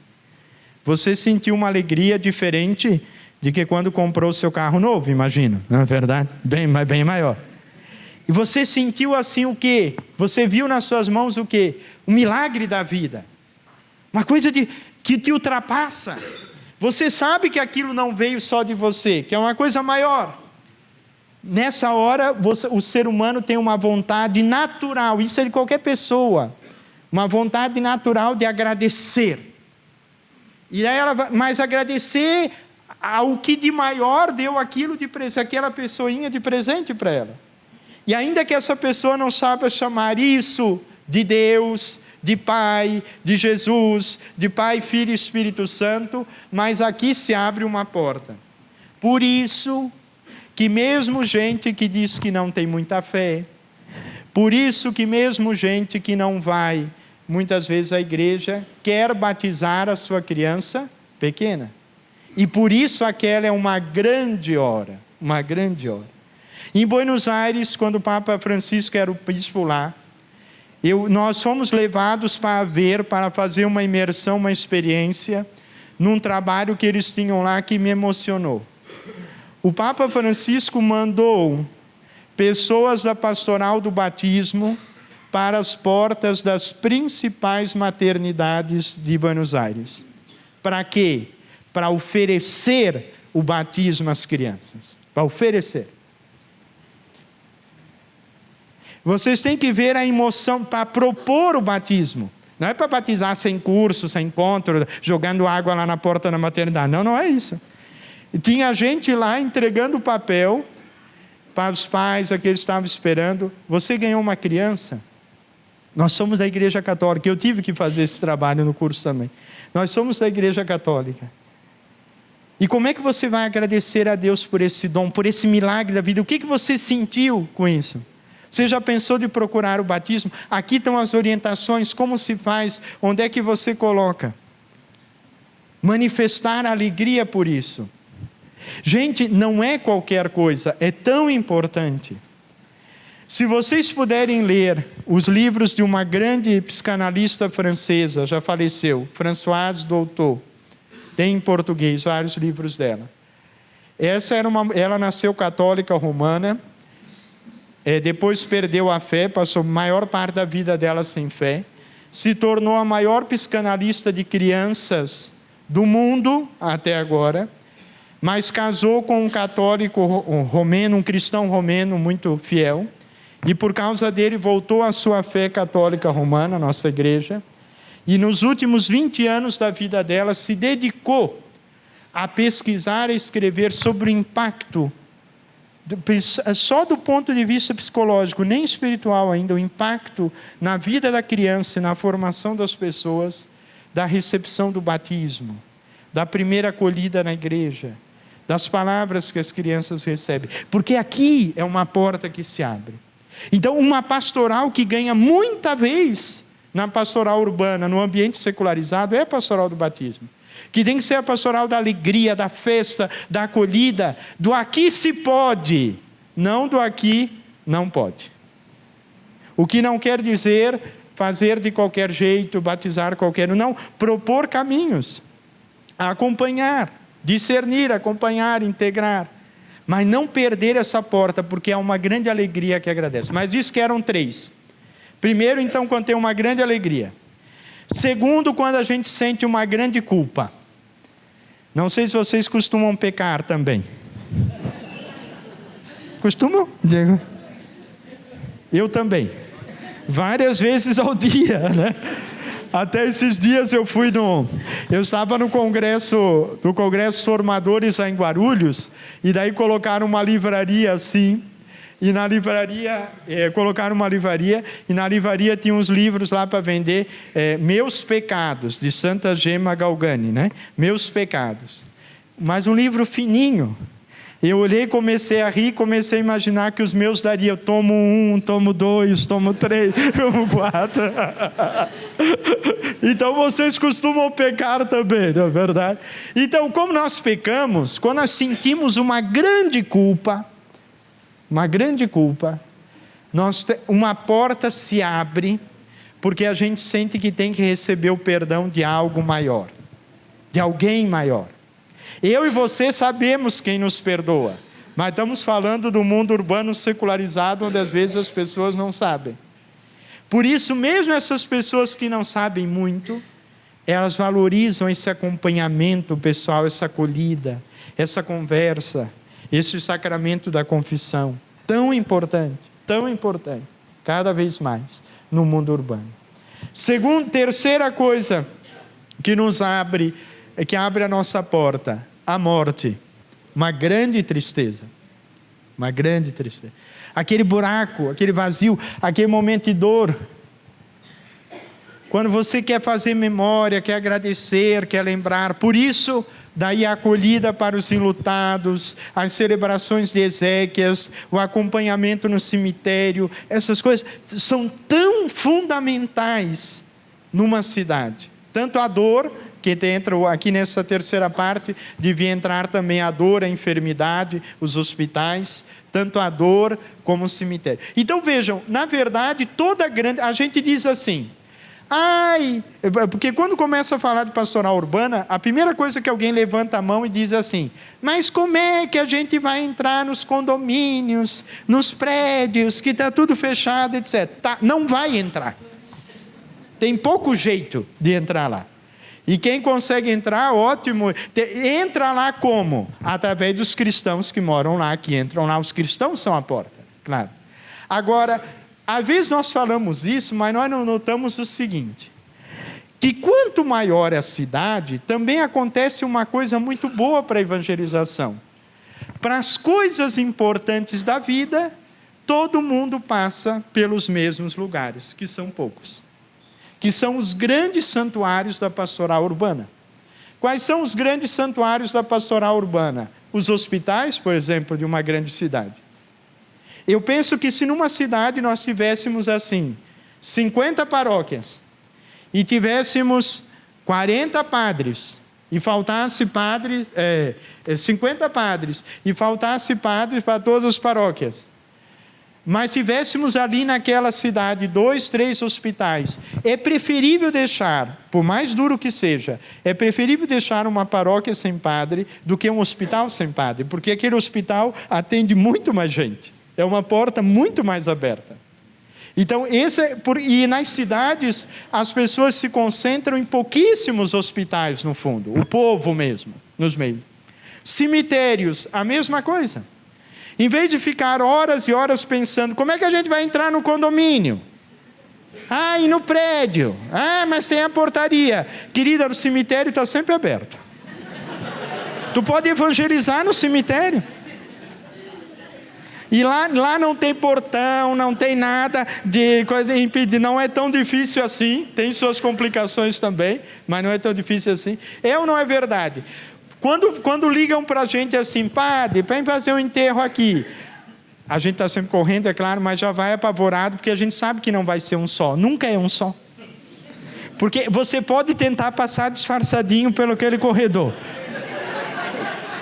você sentiu uma alegria diferente de que quando comprou o seu carro novo, imagino, não é verdade? Bem maior. E você sentiu assim o quê? Você viu nas suas mãos o quê? O milagre da vida. Uma coisa que te ultrapassa. Você sabe que aquilo não veio só de você, que é uma coisa maior. Nessa hora, o ser humano tem uma vontade natural, isso é de qualquer pessoa, uma vontade natural de agradecer. E aí mas agradecer ao que de maior deu aquilo de presente, aquela pessoinha de presente para ela. E ainda que essa pessoa não saiba chamar isso de Deus, de Pai, de Jesus, de Pai, Filho e Espírito Santo, mas aqui se abre uma porta. Por isso que mesmo gente que diz que não tem muita fé, por isso que mesmo gente que não vai muitas vezes à igreja, quer batizar a sua criança pequena. E por isso aquela é uma grande hora, uma grande hora. Em Buenos Aires, quando o Papa Francisco era o bispo lá, nós fomos levados para fazer uma imersão, uma experiência, num trabalho que eles tinham lá que me emocionou. O Papa Francisco mandou pessoas da pastoral do batismo para as portas das principais maternidades de Buenos Aires. Para quê? Para oferecer o batismo às crianças. Para oferecer. Vocês têm que ver a emoção para propor o batismo. Não é para batizar sem curso, sem encontro, jogando água lá na porta da maternidade. Não, não é isso. E tinha gente lá entregando o papel para os pais, aqueles que estavam esperando. Você ganhou uma criança? Nós somos da Igreja Católica. Eu tive que fazer esse trabalho no curso também. Nós somos da Igreja Católica. E como é que você vai agradecer a Deus por esse dom, por esse milagre da vida? O que você sentiu com isso? Você já pensou de procurar o batismo? Aqui estão as orientações, como se faz, onde é que você coloca. Manifestar alegria por isso. Gente, não é qualquer coisa, é tão importante. Se vocês puderem ler os livros de uma grande psicanalista francesa, já faleceu, Françoise Doutor, tem em português vários livros dela. Ela nasceu católica romana, depois perdeu a fé, passou a maior parte da vida dela sem fé, se tornou a maior psicanalista de crianças do mundo até agora, mas casou com um católico romeno, um cristão romeno muito fiel, e por causa dele voltou à sua fé católica romana, nossa igreja, e nos últimos 20 anos da vida dela se dedicou a pesquisar e escrever sobre o impacto, só do ponto de vista psicológico, nem espiritual ainda, o impacto na vida da criança e na formação das pessoas, da recepção do batismo, da primeira acolhida na igreja, das palavras que as crianças recebem, porque aqui é uma porta que se abre. Então, uma pastoral que ganha muita vez na pastoral urbana, no ambiente secularizado, é a pastoral do batismo. Que tem que ser a pastoral da alegria, da festa, da acolhida, do aqui se pode, não do aqui não pode. O que não quer dizer fazer de qualquer jeito, batizar qualquer um, não, propor caminhos, acompanhar, discernir, acompanhar, integrar. Mas não perder essa porta, porque há uma grande alegria que agradece. Mas diz que eram 3. Primeiro, então, quando tem uma grande alegria. Segundo, quando a gente sente uma grande culpa. Não sei se vocês costumam pecar também. Costumam, Diego? Eu também. Várias vezes ao dia, né? Até esses dias eu estava no congresso, Formadores lá em Guarulhos, e daí colocaram uma livraria assim, e na livraria, colocaram uma livraria, e na livraria tinha uns livros lá para vender, Meus Pecados, de Santa Gema Galgani, né? Meus Pecados. Mas um livro fininho. Eu olhei, comecei a rir, comecei a imaginar que os meus daria, eu tomo 1, tomo 2, tomo 3, tomo 4. Então vocês costumam pecar também, não é verdade? Então, como nós pecamos, quando nós sentimos uma grande culpa, uma porta se abre, porque a gente sente que tem que receber o perdão de algo maior, de alguém maior. Eu e você sabemos quem nos perdoa, mas estamos falando do mundo urbano secularizado, onde às vezes as pessoas não sabem. Por isso, mesmo essas pessoas que não sabem muito, elas valorizam esse acompanhamento pessoal, essa acolhida, essa conversa, esse sacramento da confissão, tão importante, cada vez mais no mundo urbano. Terceira coisa que nos abre, que abre a nossa porta, a morte. Uma grande tristeza. Aquele buraco, aquele vazio, aquele momento de dor. Quando você quer fazer memória, quer agradecer, quer lembrar. Por isso, daí a acolhida para os enlutados, as celebrações de exéquias, o acompanhamento no cemitério, essas coisas são tão fundamentais numa cidade. Tanto a dor, que entra aqui nessa terceira parte, devia entrar também a dor, a enfermidade, os hospitais, tanto a dor como o cemitério. Então vejam, na verdade, a gente diz assim, porque quando começa a falar de pastoral urbana, a primeira coisa que alguém levanta a mão e diz assim, mas como é que a gente vai entrar nos condomínios, nos prédios, que está tudo fechado, etc. Não vai entrar. Tem pouco jeito de entrar lá. E quem consegue entrar, ótimo. Entra lá como? Através dos cristãos que moram lá, que entram lá. Os cristãos são a porta, claro. Agora, às vezes nós falamos isso, mas nós não notamos o seguinte, que quanto maior é a cidade, também acontece uma coisa muito boa para a evangelização. Para as coisas importantes da vida, todo mundo passa pelos mesmos lugares, que são poucos. Que são os grandes santuários da pastoral urbana. Quais são os grandes santuários da pastoral urbana? Os hospitais, por exemplo, de uma grande cidade. Eu penso que se numa cidade nós tivéssemos assim, 50 paróquias, e tivéssemos 40 padres, e faltasse 50 padres, e faltasse padres para todas as paróquias, mas tivéssemos ali naquela cidade 2, 3 hospitais, é preferível deixar, por mais duro que seja, é preferível deixar uma paróquia sem padre do que um hospital sem padre, porque aquele hospital atende muito mais gente, é uma porta muito mais aberta. Então, e nas cidades, as pessoas se concentram em pouquíssimos hospitais no fundo, o povo mesmo, nos meios. Cemitérios, a mesma coisa. Em vez de ficar horas e horas pensando, como é que a gente vai entrar no condomínio? E no prédio? Mas tem a portaria. Querida, o cemitério está sempre aberto. Tu pode evangelizar no cemitério. E lá não tem portão, não tem nada de coisa impedir. Não é tão difícil assim. Tem suas complicações também, mas não é tão difícil assim. É ou não é verdade? Quando ligam para a gente assim, padre, para fazer um enterro aqui, a gente está sempre correndo, é claro, mas já vai apavorado, porque a gente sabe que não vai ser um só, nunca é um só. Porque você pode tentar passar disfarçadinho pelo aquele corredor,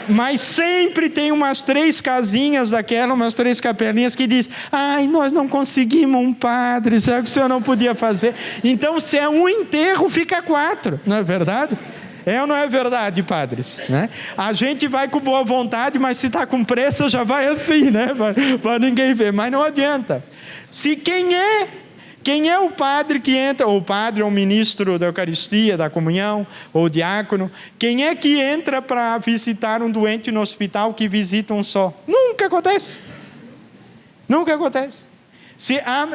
mas sempre tem umas 3 casinhas umas 3 capelinhas que diz, nós não conseguimos um padre, sabe que o senhor não podia fazer? Então, se é um enterro, fica 4, não é verdade? É ou não é verdade, padres? Né? A gente vai com boa vontade, mas se está com pressa, já vai assim, né? Para ninguém ver. Mas não adianta. Quem é o padre que entra, ou o padre ou o ministro da Eucaristia, da comunhão, ou o diácono, quem é que entra para visitar um doente no hospital que visita um só? Nunca acontece. Nunca acontece.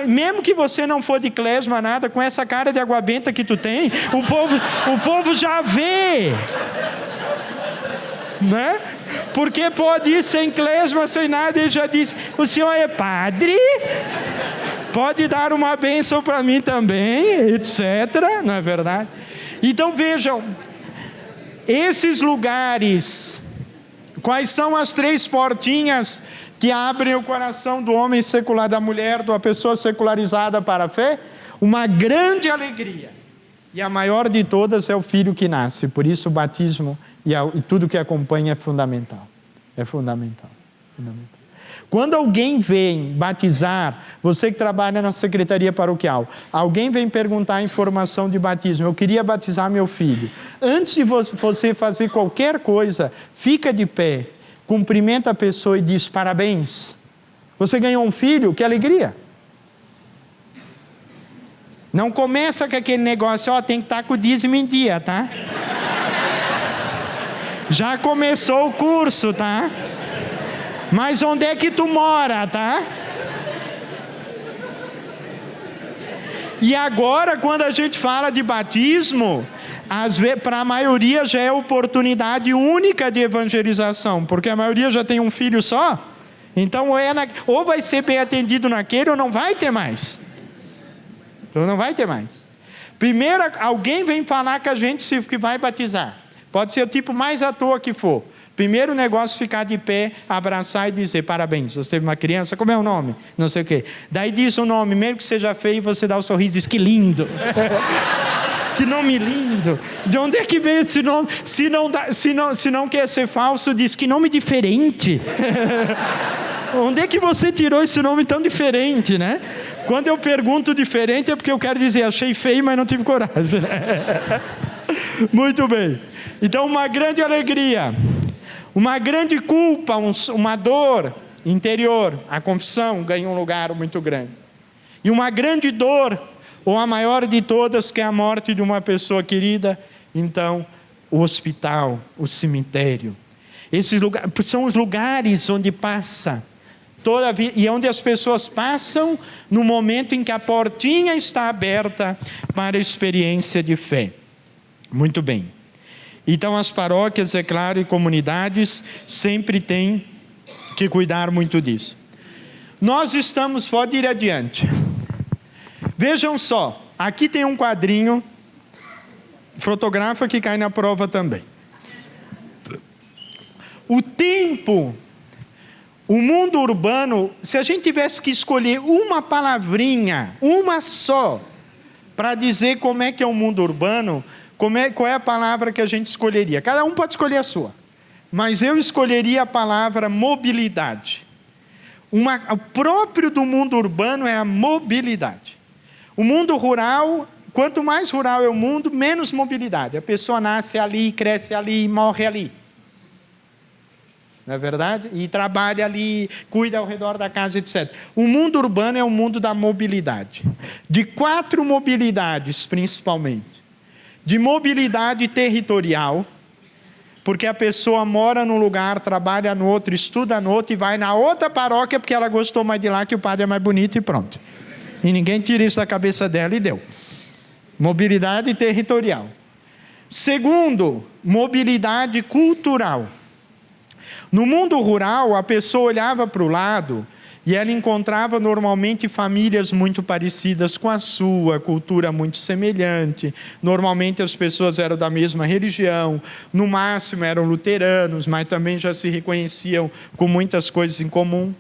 Mesmo que você não for de clesma nada, com essa cara de água benta que tu tem, o povo já vê, né? Porque pode ir sem clesma, sem nada, ele já diz, o senhor é padre? Pode dar uma bênção para mim também, etc, não é verdade? Então vejam, esses lugares, quais são as 3 portinhas que abrem o coração do homem secular, da mulher, da pessoa secularizada para a fé? Uma grande alegria. E a maior de todas é o filho que nasce. Por isso o batismo e tudo que acompanha é fundamental. É fundamental. Quando alguém vem batizar, você que trabalha na secretaria paroquial, alguém vem perguntar a informação de batismo, eu queria batizar meu filho. Antes de você fazer qualquer coisa, fica de pé, cumprimenta a pessoa e diz parabéns. Você ganhou um filho, que alegria. Não começa com aquele negócio, ó, tem que estar com o dízimo em dia, tá? Já começou o curso, tá? Mas onde é que tu mora, tá? E agora, quando a gente fala de batismo, para a maioria já é oportunidade única de evangelização, porque a maioria já tem um filho só. Então, ou vai ser bem atendido naquele, ou não vai ter mais. Então, não vai ter mais. Primeiro, alguém vem falar com a gente se que vai batizar. Pode ser o tipo mais à toa que for. Primeiro negócio, ficar de pé, abraçar e dizer, parabéns, você teve uma criança, como é o nome? Não sei o quê. Daí diz o nome, mesmo que seja feio, você dá o sorriso e diz, que lindo. Que nome lindo. De onde é que veio esse nome? Se não quer ser falso, diz, que nome diferente. Onde é que você tirou esse nome tão diferente, né? Quando eu pergunto diferente, é porque eu quero dizer, achei feio, mas não tive coragem. Muito bem. Então, uma grande alegria, uma grande culpa, uma dor interior, a confissão ganha um lugar muito grande. E uma grande dor, ou a maior de todas, que é a morte de uma pessoa querida, então, o hospital, o cemitério. Esses lugares são os lugares onde passa toda a vida, e onde as pessoas passam no momento em que a portinha está aberta para a experiência de fé. Muito bem. Então, as paróquias, é claro, e comunidades sempre têm que cuidar muito disso. Nós estamos, pode ir adiante. Vejam só, aqui tem um quadrinho, fotografa que cai na prova também. O tempo, o mundo urbano, se a gente tivesse que escolher uma palavrinha, uma só, para dizer como é que é o mundo urbano, qual é a palavra que a gente escolheria? Cada um pode escolher a sua. Mas eu escolheria a palavra mobilidade. O próprio do mundo urbano é a mobilidade. O mundo rural, quanto mais rural é o mundo, menos mobilidade. A pessoa nasce ali, cresce ali, morre ali. Não é verdade? E trabalha ali, cuida ao redor da casa, etc. O mundo urbano é o mundo da mobilidade. De 4 mobilidades, principalmente. De mobilidade territorial, porque a pessoa mora num lugar, trabalha no outro, estuda no outro e vai na outra paróquia porque ela gostou mais de lá, que o padre é mais bonito e pronto. E ninguém tira isso da cabeça dela e deu. Mobilidade territorial. Segundo, mobilidade cultural. No mundo rural, a pessoa olhava para o lado e ela encontrava normalmente famílias muito parecidas com a sua, cultura muito semelhante. Normalmente as pessoas eram da mesma religião, no máximo eram luteranos, mas também já se reconheciam com muitas coisas em comum.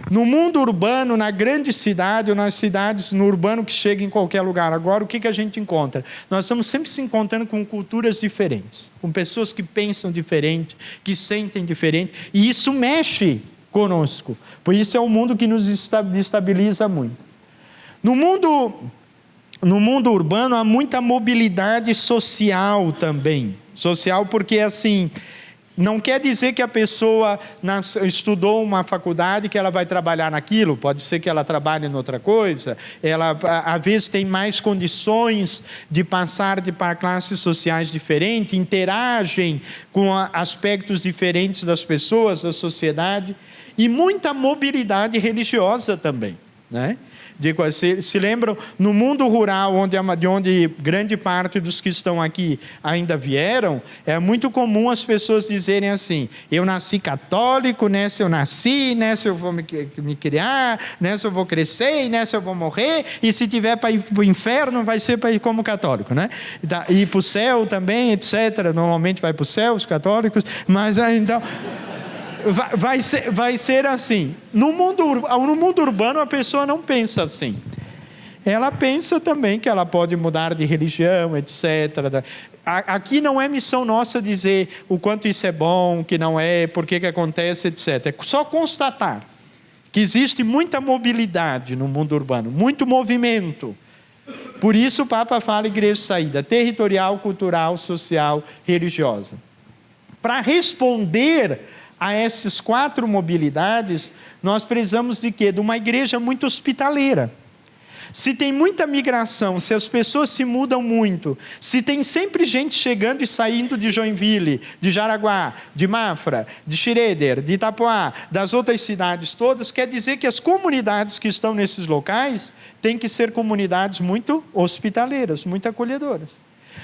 No mundo urbano, na grande cidade ou nas cidades, no urbano que chega em qualquer lugar. Agora, o que a gente encontra? Nós estamos sempre se encontrando com culturas diferentes, com pessoas que pensam diferente, que sentem diferente, e isso mexe conosco. Por isso é um mundo que nos destabiliza muito. No mundo urbano há muita mobilidade social também. Social porque, assim, não quer dizer que a pessoa estudou uma faculdade que ela vai trabalhar naquilo, pode ser que ela trabalhe em outra coisa, ela às vezes tem mais condições de passar para classes sociais diferentes, interagem com aspectos diferentes das pessoas, da sociedade, e muita mobilidade religiosa também, né? Se lembram, no mundo rural, de onde grande parte dos que estão aqui ainda vieram, é muito comum as pessoas dizerem assim, eu nasci católico, nessa eu nasci, nessa eu vou me criar, nessa eu vou crescer, nessa eu vou morrer, e se tiver para ir para o inferno, vai ser para ir como católico, né? Ir para o céu também, etc. Normalmente vai para o céu os católicos, mas então... Vai ser assim. No mundo urbano a pessoa não pensa assim. Ela pensa também que ela pode mudar de religião, etc. Aqui não é missão nossa dizer o quanto isso é bom, o que não é, por que acontece, etc. É só constatar que existe muita mobilidade no mundo urbano, muito movimento. Por isso o Papa fala igreja saída, territorial, cultural, social, religiosa. Para responder a essas 4 mobilidades, nós precisamos de quê? De uma igreja muito hospitaleira. se tem muita migração, se as pessoas se mudam muito, se tem sempre gente chegando e saindo de Joinville, de Jaraguá, de Mafra, de Schroeder, de Itapoá, das outras cidades todas, quer dizer que as comunidades que estão nesses locais têm que ser comunidades muito hospitaleiras, muito acolhedoras.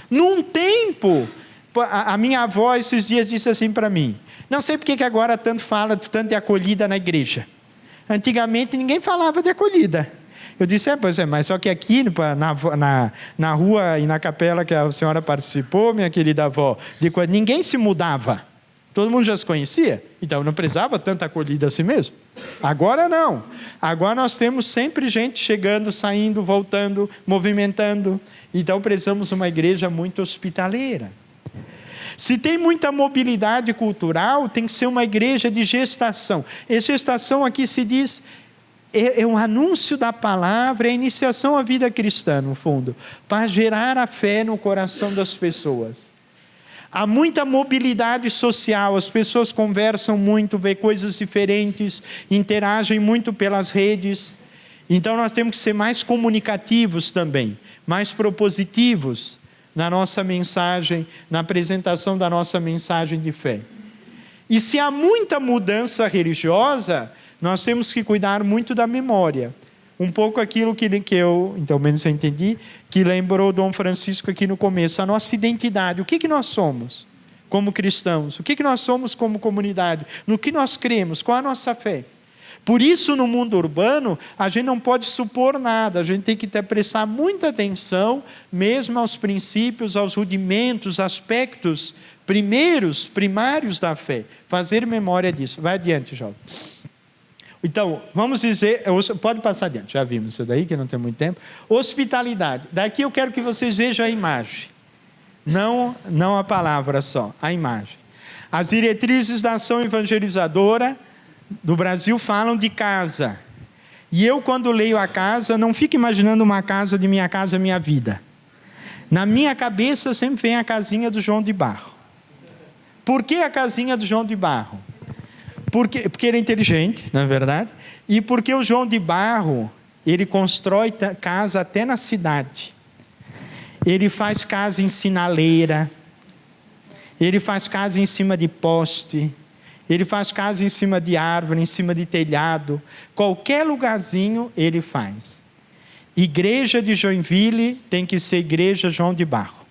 Num tempo, a minha avó esses dias disse assim para mim, não sei porque que agora tanto fala tanto de acolhida na igreja. Antigamente ninguém falava de acolhida. Eu disse, mas só que aqui na rua e na capela que a senhora participou, minha querida avó, ninguém se mudava. Todo mundo já se conhecia, então não precisava tanta acolhida assim mesmo. Agora não. Agora nós temos sempre gente chegando, saindo, voltando, movimentando. Então precisamos de uma igreja muito hospitaleira. Se tem muita mobilidade cultural, tem que ser uma igreja de gestação. E gestação aqui se diz, é um anúncio da palavra, é a iniciação à vida cristã, no fundo, para gerar a fé no coração das pessoas. Há muita mobilidade social, as pessoas conversam muito, vê coisas diferentes, interagem muito pelas redes. Então nós temos que ser mais comunicativos também, mais propositivos na nossa mensagem, na apresentação da nossa mensagem de fé. E se há muita mudança religiosa, nós temos que cuidar muito da memória. Um pouco aquilo que eu, então menos eu entendi, que lembrou Dom Francisco aqui no começo, a nossa identidade. O que nós somos como cristãos? O que nós somos como comunidade? No que nós cremos? Qual a nossa fé? Por isso, no mundo urbano, a gente não pode supor nada, a gente tem que prestar muita atenção, mesmo aos princípios, aos rudimentos, aspectos primários da fé. Fazer memória disso. Vai adiante, jovem. Então, vamos dizer, pode passar adiante, já vimos isso daí, que não tem muito tempo. Hospitalidade. Daqui eu quero que vocês vejam a imagem. Não a palavra só, a imagem. As diretrizes da ação evangelizadora do Brasil falam de casa. E eu, quando leio a casa, não fico imaginando uma casa de Minha Casa Minha Vida. Na minha cabeça sempre vem a casinha do João de Barro. Por que a casinha do João de Barro? Porque ele é inteligente, não é verdade? E porque o João de Barro, ele constrói casa até na cidade. Ele faz casa em sinaleira. Ele faz casa em cima de poste. Ele faz casa em cima de árvore, em cima de telhado. Qualquer lugarzinho ele faz. Igreja de Joinville tem que ser igreja João de Barro.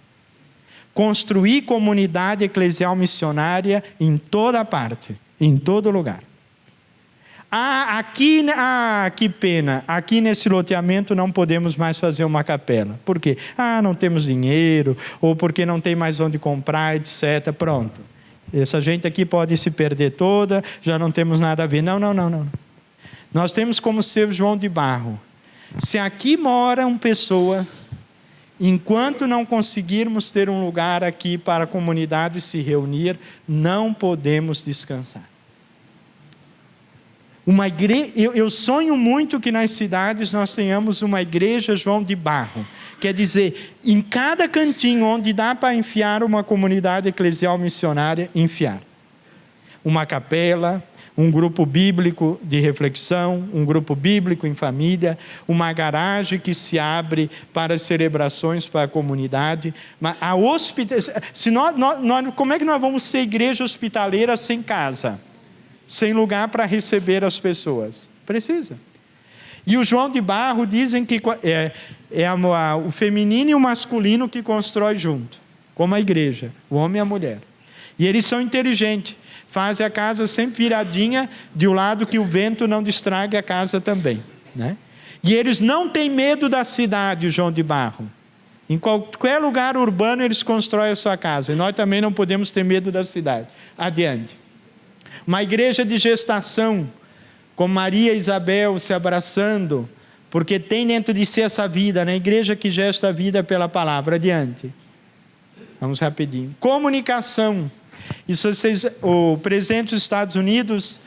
Construir comunidade eclesial missionária em toda parte. Em todo lugar. Que pena, aqui nesse loteamento não podemos mais fazer uma capela. Por quê? Não temos dinheiro, ou porque não tem mais onde comprar, etc. Pronto. Essa gente aqui pode se perder toda, já não temos nada a ver. Não. Nós temos como ser João de Barro. Se aqui moram pessoas, enquanto não conseguirmos ter um lugar aqui para a comunidade se reunir, não podemos descansar. Eu sonho muito que nas cidades nós tenhamos uma igreja João de Barro. Quer dizer, em cada cantinho onde dá para enfiar uma comunidade eclesial missionária, enfiar. Uma capela, um grupo bíblico de reflexão, um grupo bíblico em família, uma garagem que se abre para celebrações para a comunidade. Mas como é que nós vamos ser igreja hospitaleira sem casa? Sem lugar para receber as pessoas? Precisa. E o João de Barro dizem que o feminino e o masculino que constrói junto, como a igreja, o homem e a mulher. E eles são inteligentes. Fazem a casa sempre viradinha de um lado que o vento não destrague a casa também, né? E eles não têm medo da cidade, João de Barro. Em qualquer lugar urbano eles constroem a sua casa. E nós também não podemos ter medo da cidade. Adiante. Uma igreja de gestação, com Maria e Isabel se abraçando, porque tem dentro de si essa vida, né? Igreja que gesta a vida pela palavra. Adiante. Vamos rapidinho. Comunicação. Isso o presidente dos Estados Unidos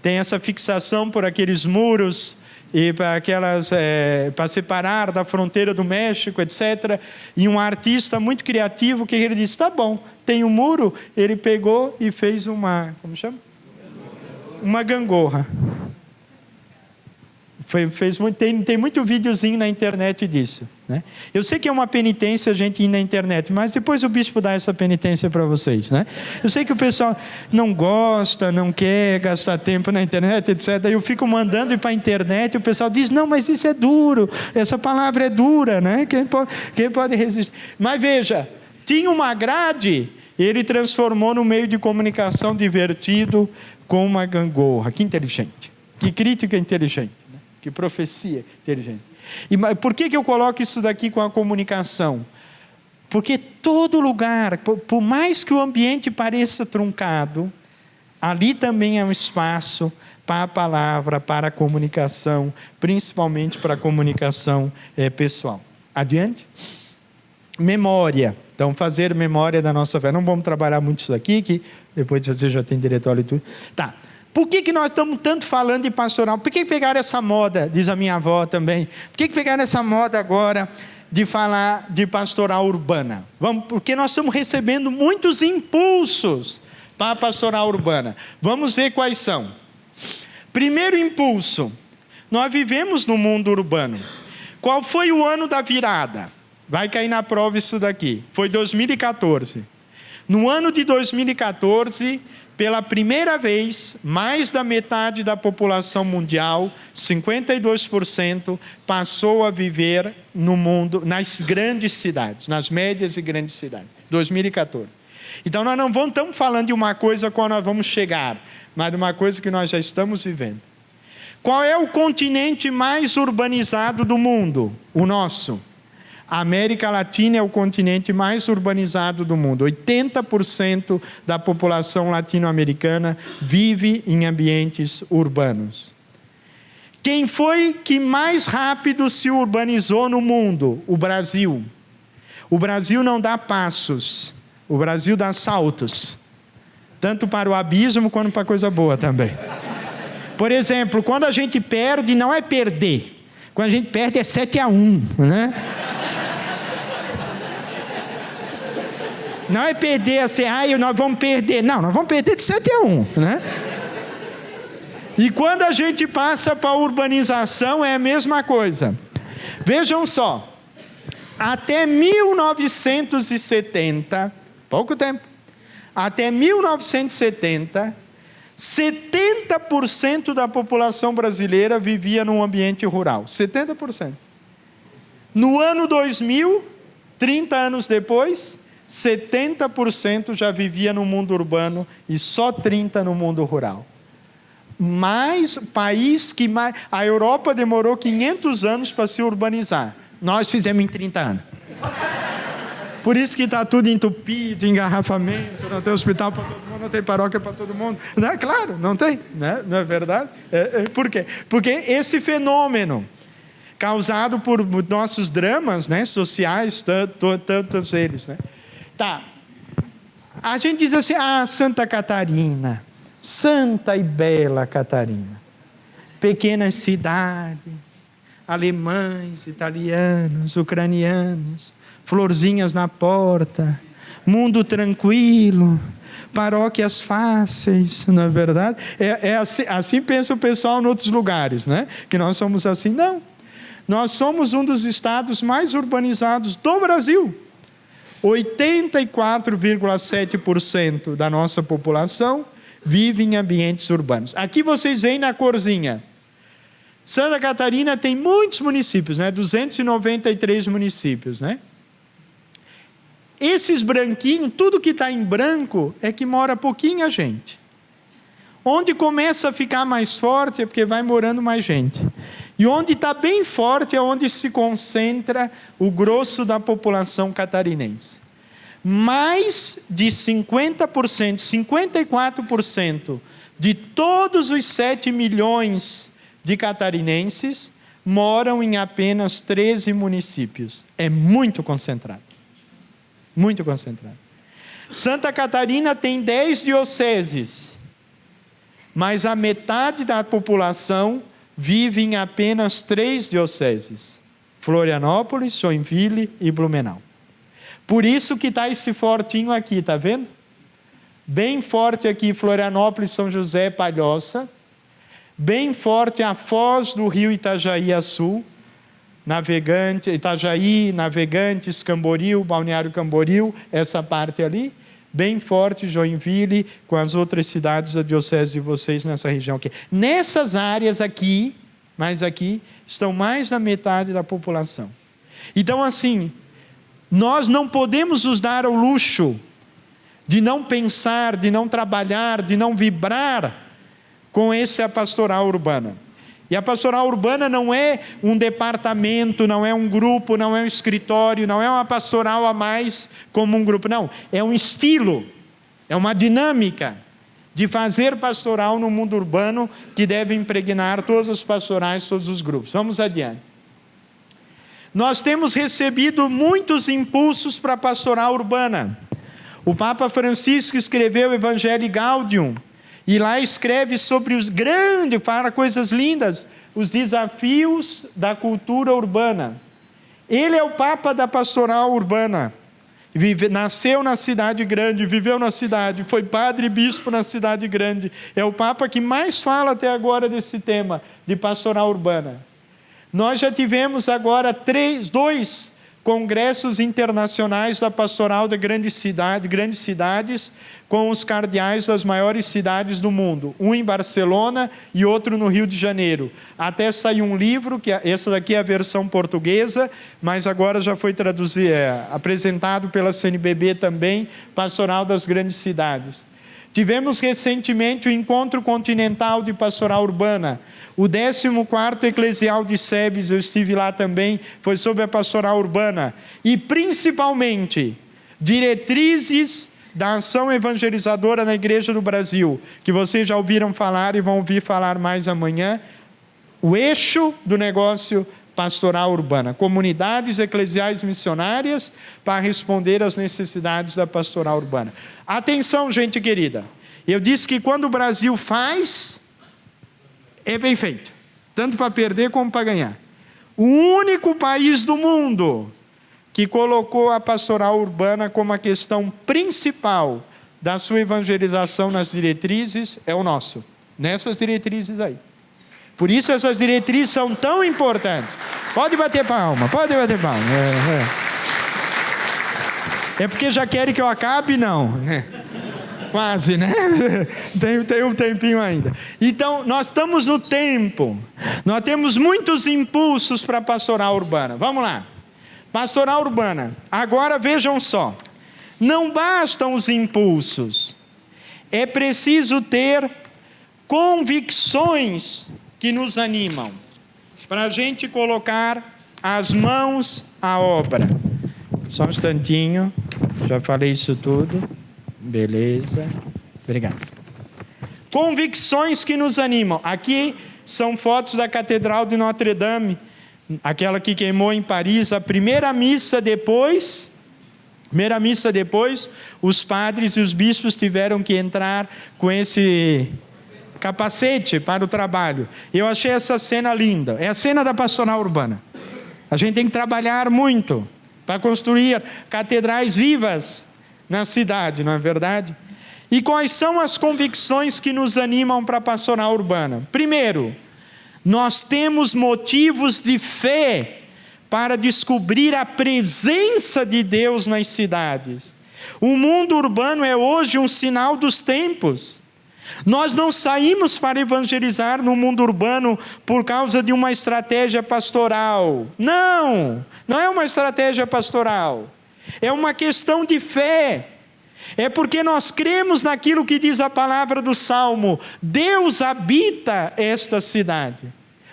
tem essa fixação por aqueles muros e para separar da fronteira do México, etc. E um artista muito criativo que ele disse, tá bom, tem um muro, ele pegou e fez uma gangorra. Tem muito videozinho na internet disso, né? Eu sei que é uma penitência a gente ir na internet, mas depois o bispo dá essa penitência para vocês, né? Eu sei que o pessoal não gosta, não quer gastar tempo na internet, etc. Eu fico mandando ir para a internet e o pessoal diz, não, mas isso é duro, essa palavra é dura, né? Quem pode resistir? Mas veja, tinha uma grade, ele transformou no meio de comunicação divertido com uma gangorra. Que inteligente, que crítica inteligente. Que profecia inteligente. E por que eu coloco isso daqui com a comunicação? Porque todo lugar, por mais que o ambiente pareça truncado, ali também é um espaço para a palavra, para a comunicação, principalmente para a comunicação pessoal. Adiante. Memória. Então, fazer memória da nossa fé. Não vamos trabalhar muito isso aqui, que depois você já tem diretório e tudo. Tá. Por que nós estamos tanto falando de pastoral? Por que pegaram essa moda, diz a minha avó também? Por que pegaram essa moda agora de falar de pastoral urbana? Porque nós estamos recebendo muitos impulsos para a pastoral urbana. Vamos ver quais são. Primeiro impulso, nós vivemos no mundo urbano. Qual foi o ano da virada? Vai cair na prova isso daqui. Foi 2014. No ano de 2014... pela primeira vez, mais da metade da população mundial, 52%, passou a viver no mundo, nas grandes cidades, nas médias e grandes cidades. 2014. Então, nós não estamos falando de uma coisa quando nós vamos chegar, mas de uma coisa que nós já estamos vivendo. Qual é o continente mais urbanizado do mundo? O nosso. A América Latina é o continente mais urbanizado do mundo. 80% da população latino-americana vive em ambientes urbanos. Quem foi que mais rápido se urbanizou no mundo? O Brasil. O Brasil não dá passos, o Brasil dá saltos. Tanto para o abismo quanto para coisa boa também. Por exemplo, quando a gente perde, não é perder. Quando a gente perde é 7-1, né? Não é perder assim, nós vamos perder. Não, nós vamos perder de 7-1, né? E quando a gente passa para a urbanização, é a mesma coisa. Vejam só, até 1970, pouco tempo, até 1970, 70% da população brasileira vivia num ambiente rural. 70%. No ano 2000, 30 anos depois, 70% já vivia no mundo urbano e só 30% no mundo rural. Mas país que mais... A Europa demorou 500 anos para se urbanizar. Nós fizemos em 30 anos. Por isso que está tudo entupido, engarrafamento, não tem hospital para todo mundo, não tem paróquia para todo mundo. Não é claro, não tem, né? Não é verdade? Por quê? Porque esse fenômeno causado por nossos dramas, né, sociais, tantos eles, né? Tá. A gente diz assim, Santa Catarina, Santa e Bela Catarina, pequenas cidades, alemães, italianos, ucranianos, florzinhas na porta, mundo tranquilo, paróquias fáceis, não é verdade? Assim pensa o pessoal em outros lugares, né? Que nós somos assim. Não, nós somos um dos estados mais urbanizados do Brasil. 84,7% da nossa população vive em ambientes urbanos. Aqui vocês veem na corzinha. Santa Catarina tem muitos municípios, né? 293 municípios, né? Esses branquinhos, tudo que está em branco é que mora pouquinha gente. Onde começa a ficar mais forte é porque vai morando mais gente. E onde está bem forte é onde se concentra o grosso da população catarinense. Mais de 50%, 54% de todos os 7 milhões de catarinenses moram em apenas 13 municípios. É muito concentrado. Muito concentrado. Santa Catarina tem 10 dioceses, mas a metade da população vive em apenas 3 dioceses: Florianópolis, Joinville e Blumenau. Por isso que está esse fortinho aqui, está vendo? Bem forte aqui, Florianópolis, São José, Palhoça. bem forte a foz do rio Itajaí a sul, Itajaí, Navegantes, Camboriú, Balneário Camboriú, essa parte ali, bem forte, Joinville, com as outras cidades da diocese de vocês nessa região aqui. Nessas áreas aqui, mais aqui, estão mais da metade da população. Então, assim, nós não podemos nos dar ao luxo de não pensar, de não trabalhar, de não vibrar com essa pastoral urbana. E a pastoral urbana não é um departamento, não é um grupo, não é um escritório, não é uma pastoral a mais como um grupo, não. É um estilo, é uma dinâmica de fazer pastoral no mundo urbano que deve impregnar todos os pastorais, todos os grupos. Vamos adiante. Nós temos recebido muitos impulsos para a pastoral urbana. O Papa Francisco escreveu o Evangelii Gaudium, e lá escreve sobre os grandes, fala coisas lindas, os desafios da cultura urbana. Ele é o Papa da pastoral urbana. Nasceu na cidade grande, viveu na cidade, foi padre e bispo na cidade grande. É o Papa que mais fala até agora desse tema de pastoral urbana. Nós já tivemos agora dois congressos internacionais da pastoral de grandes cidades, com os cardeais das maiores cidades do mundo, um em Barcelona e outro no Rio de Janeiro. Até saiu um livro, essa daqui é a versão portuguesa, mas agora já foi apresentado pela CNBB também, Pastoral das Grandes Cidades. Tivemos recentemente o Encontro Continental de Pastoral Urbana, o 14º Eclesial de Sebes, eu estive lá também, foi sobre a pastoral urbana, e principalmente, diretrizes da ação evangelizadora na Igreja do Brasil, que vocês já ouviram falar e vão ouvir falar mais amanhã, o eixo do negócio pastoral urbana, comunidades eclesiais missionárias para responder às necessidades da pastoral urbana. Atenção, gente querida, eu disse que quando o Brasil faz, é bem feito, tanto para perder como para ganhar. O único país do mundo que colocou a pastoral urbana como a questão principal da sua evangelização nas diretrizes é o nosso, nessas diretrizes aí. Por isso essas diretrizes são tão importantes. Pode bater palma, pode bater palma. É porque já querem que eu acabe? Não. Quase, né? Tem um tempinho ainda. Então, nós estamos no tempo. Nós temos muitos impulsos para a pastoral urbana. Vamos lá. Pastoral urbana. Agora vejam só. Não bastam os impulsos. É preciso ter convicções que nos animam, para a gente colocar as mãos à obra. Só um instantinho. Já falei isso tudo. Beleza, obrigado. Convicções que nos animam. Aqui são fotos da Catedral de Notre Dame, aquela que queimou em Paris. A primeira missa depois, os padres e os bispos tiveram que entrar com esse capacete para o trabalho. Eu achei essa cena linda. É a cena da pastoral urbana. A gente tem que trabalhar muito para construir catedrais vivas na cidade, não é verdade? E quais são as convicções que nos animam para a pastoral urbana? Primeiro, nós temos motivos de fé para descobrir a presença de Deus nas cidades. O mundo urbano é hoje um sinal dos tempos. Nós não saímos para evangelizar no mundo urbano por causa de uma estratégia pastoral. Não é uma estratégia pastoral. É uma questão de fé. É porque nós cremos naquilo que diz a palavra do Salmo. Deus habita esta cidade.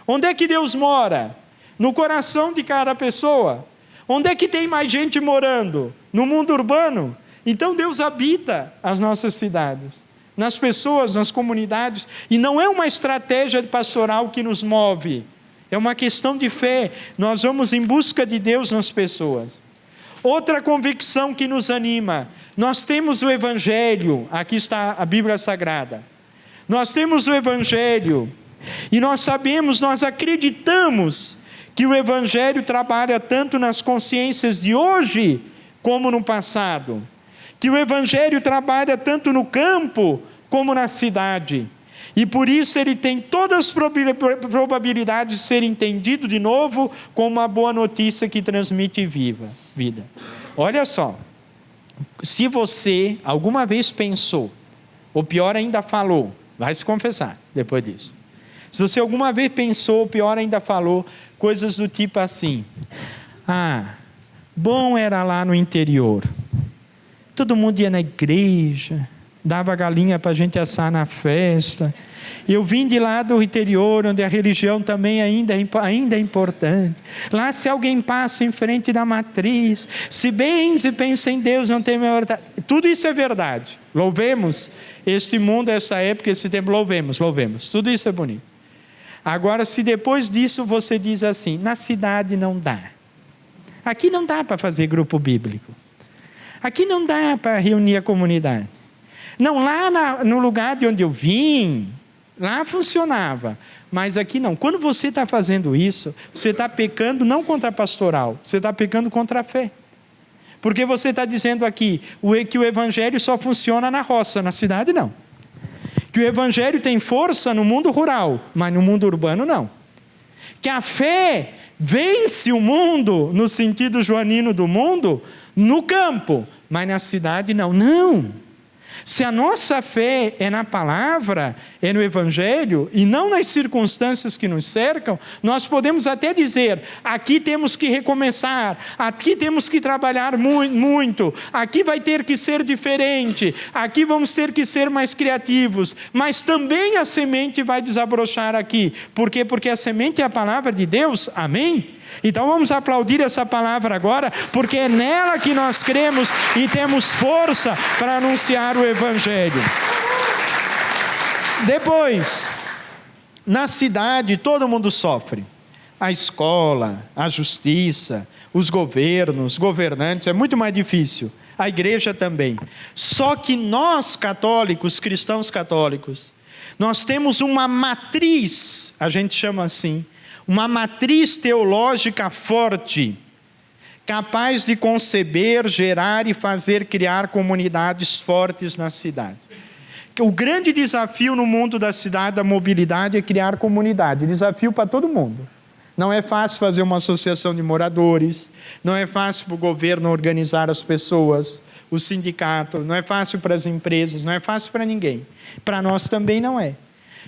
Onde é que Deus mora? No coração de cada pessoa. Onde é que tem mais gente morando? No mundo urbano. Então Deus habita as nossas cidades, nas pessoas, nas comunidades. E não é uma estratégia pastoral que nos move. É uma questão de fé. Nós vamos em busca de Deus nas pessoas. Outra convicção que nos anima, nós temos o Evangelho, aqui está a Bíblia Sagrada. Nós temos o Evangelho e nós sabemos, nós acreditamos que o Evangelho trabalha tanto nas consciências de hoje como no passado. Que o Evangelho trabalha tanto no campo como na cidade. E por isso ele tem todas as probabilidades de ser entendido de novo como uma boa notícia que transmite vida. Olha só, se você alguma vez pensou, ou pior ainda falou, vai se confessar depois disso. Se você alguma vez pensou, ou pior ainda falou, coisas do tipo assim: bom era lá no interior, todo mundo ia na igreja, dava galinha para a gente assar na festa. Eu vim de lá do interior, onde a religião também ainda é importante. Lá, se alguém passa em frente da matriz, se benze e pensa em Deus, não tem maior... Tudo isso é verdade. Louvemos este mundo, essa época, esse tempo. Louvemos. Tudo isso é bonito. Agora, se depois disso você diz assim: na cidade não dá. Aqui não dá para fazer grupo bíblico. Aqui não dá para reunir a comunidade. Não, lá no lugar de onde eu vim, lá funcionava, mas aqui não. Quando você está fazendo isso, você está pecando não contra a pastoral, você está pecando contra a fé. Porque você está dizendo aqui que o evangelho só funciona na roça, na cidade não. Que o evangelho tem força no mundo rural, mas no mundo urbano não. Que a fé vence o mundo, no sentido joanino do mundo, no campo, mas na cidade não. Não! Se a nossa fé é na palavra, é no evangelho, e não nas circunstâncias que nos cercam, nós podemos até dizer: aqui temos que recomeçar, aqui temos que trabalhar muito, aqui vai ter que ser diferente, aqui vamos ter que ser mais criativos, mas também a semente vai desabrochar aqui. Por quê? Porque a semente é a palavra de Deus, amém? Então vamos aplaudir essa palavra agora, porque é nela que nós cremos e temos força para anunciar o evangelho. Depois, na cidade todo mundo sofre. A escola, a justiça, os governos, governantes, é muito mais difícil. A igreja também. Só que nós católicos, cristãos católicos, nós temos uma matriz, a gente chama assim, uma matriz teológica forte, capaz de conceber, gerar e fazer criar comunidades fortes na cidade. O grande desafio no mundo da cidade, da mobilidade, é criar comunidade. Desafio para todo mundo. Não é fácil fazer uma associação de moradores, não é fácil para o governo organizar as pessoas, o sindicato, não é fácil para as empresas, não é fácil para ninguém. Para nós também não é.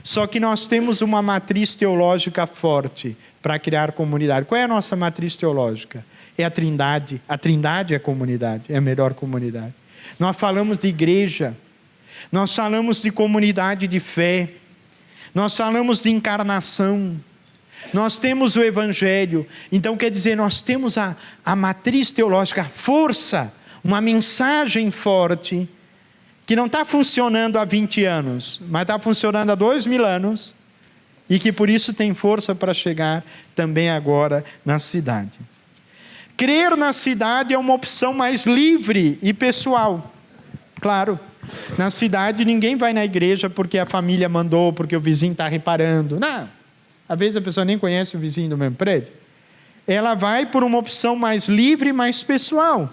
Só que nós temos uma matriz teológica forte para criar comunidade. Qual é a nossa matriz teológica? É a Trindade. A Trindade é a comunidade, é a melhor comunidade. Nós falamos de igreja, nós falamos de comunidade de fé, nós falamos de encarnação, nós temos o evangelho. Então quer dizer, nós temos a matriz teológica, a força, uma mensagem forte, que não está funcionando há 20 anos, mas está funcionando há 2000 anos, e que por isso tem força para chegar também agora na cidade. Crer na cidade é uma opção mais livre e pessoal. Claro, na cidade ninguém vai na igreja porque a família mandou, porque o vizinho está reparando. Não, às vezes a pessoa nem conhece o vizinho do mesmo prédio. Ela vai por uma opção mais livre e mais pessoal.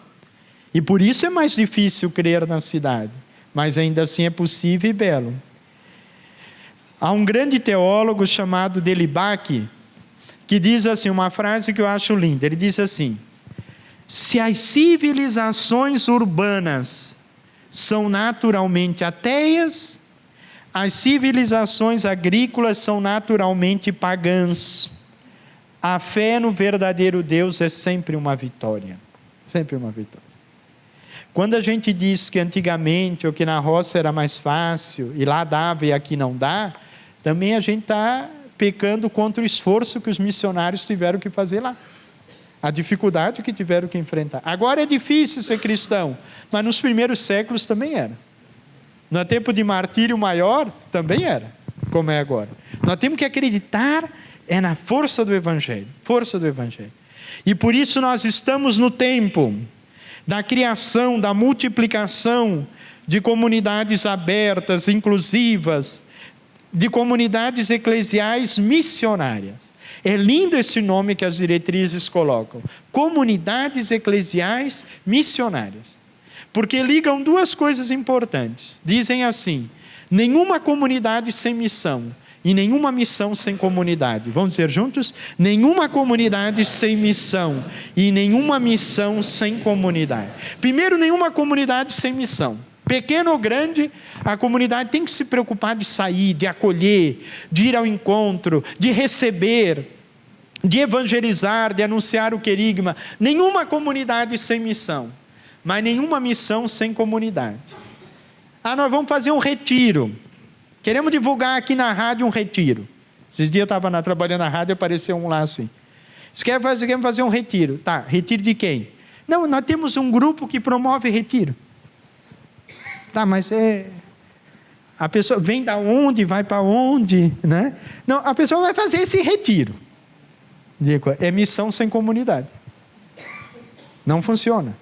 E por isso é mais difícil crer na cidade. Mas ainda assim é possível e belo. Há um grande teólogo chamado Delibaque, que diz assim, uma frase que eu acho linda. Ele diz assim: se as civilizações urbanas são naturalmente ateias, as civilizações agrícolas são naturalmente pagãs. A fé no verdadeiro Deus é sempre uma vitória. Sempre uma vitória. Quando a gente diz que antigamente, ou que na roça era mais fácil, e lá dava e aqui não dá, também a gente está pecando contra o esforço que os missionários tiveram que fazer lá. A dificuldade que tiveram que enfrentar. Agora é difícil ser cristão, mas nos primeiros séculos também era. No tempo de martírio maior, também era, como é agora. Nós temos que acreditar na força do Evangelho. Força do Evangelho. E por isso nós estamos no tempo da criação, da multiplicação de comunidades abertas, inclusivas, de comunidades eclesiais missionárias. É lindo esse nome que as diretrizes colocam. Comunidades eclesiais missionárias. Porque ligam duas coisas importantes. Dizem assim: Nenhuma comunidade sem missão. E nenhuma missão sem comunidade. Vamos dizer juntos? Nenhuma comunidade sem missão. E nenhuma missão sem comunidade. Primeiro, nenhuma comunidade sem missão. Pequeno ou grande, a comunidade tem que se preocupar de sair, de acolher, de ir ao encontro, de receber, de evangelizar, de anunciar o querigma. Nenhuma comunidade sem missão. Mas nenhuma missão sem comunidade. Nós vamos fazer um retiro. Queremos divulgar aqui na rádio um retiro. Esses dias eu estava trabalhando na rádio e apareceu um lá assim. Queremos fazer um retiro. Tá, retiro de quem? Não, nós temos um grupo que promove retiro. Tá, mas a pessoa vem da onde, vai para onde, né? Não, a pessoa vai fazer esse retiro. É missão sem comunidade. Não funciona.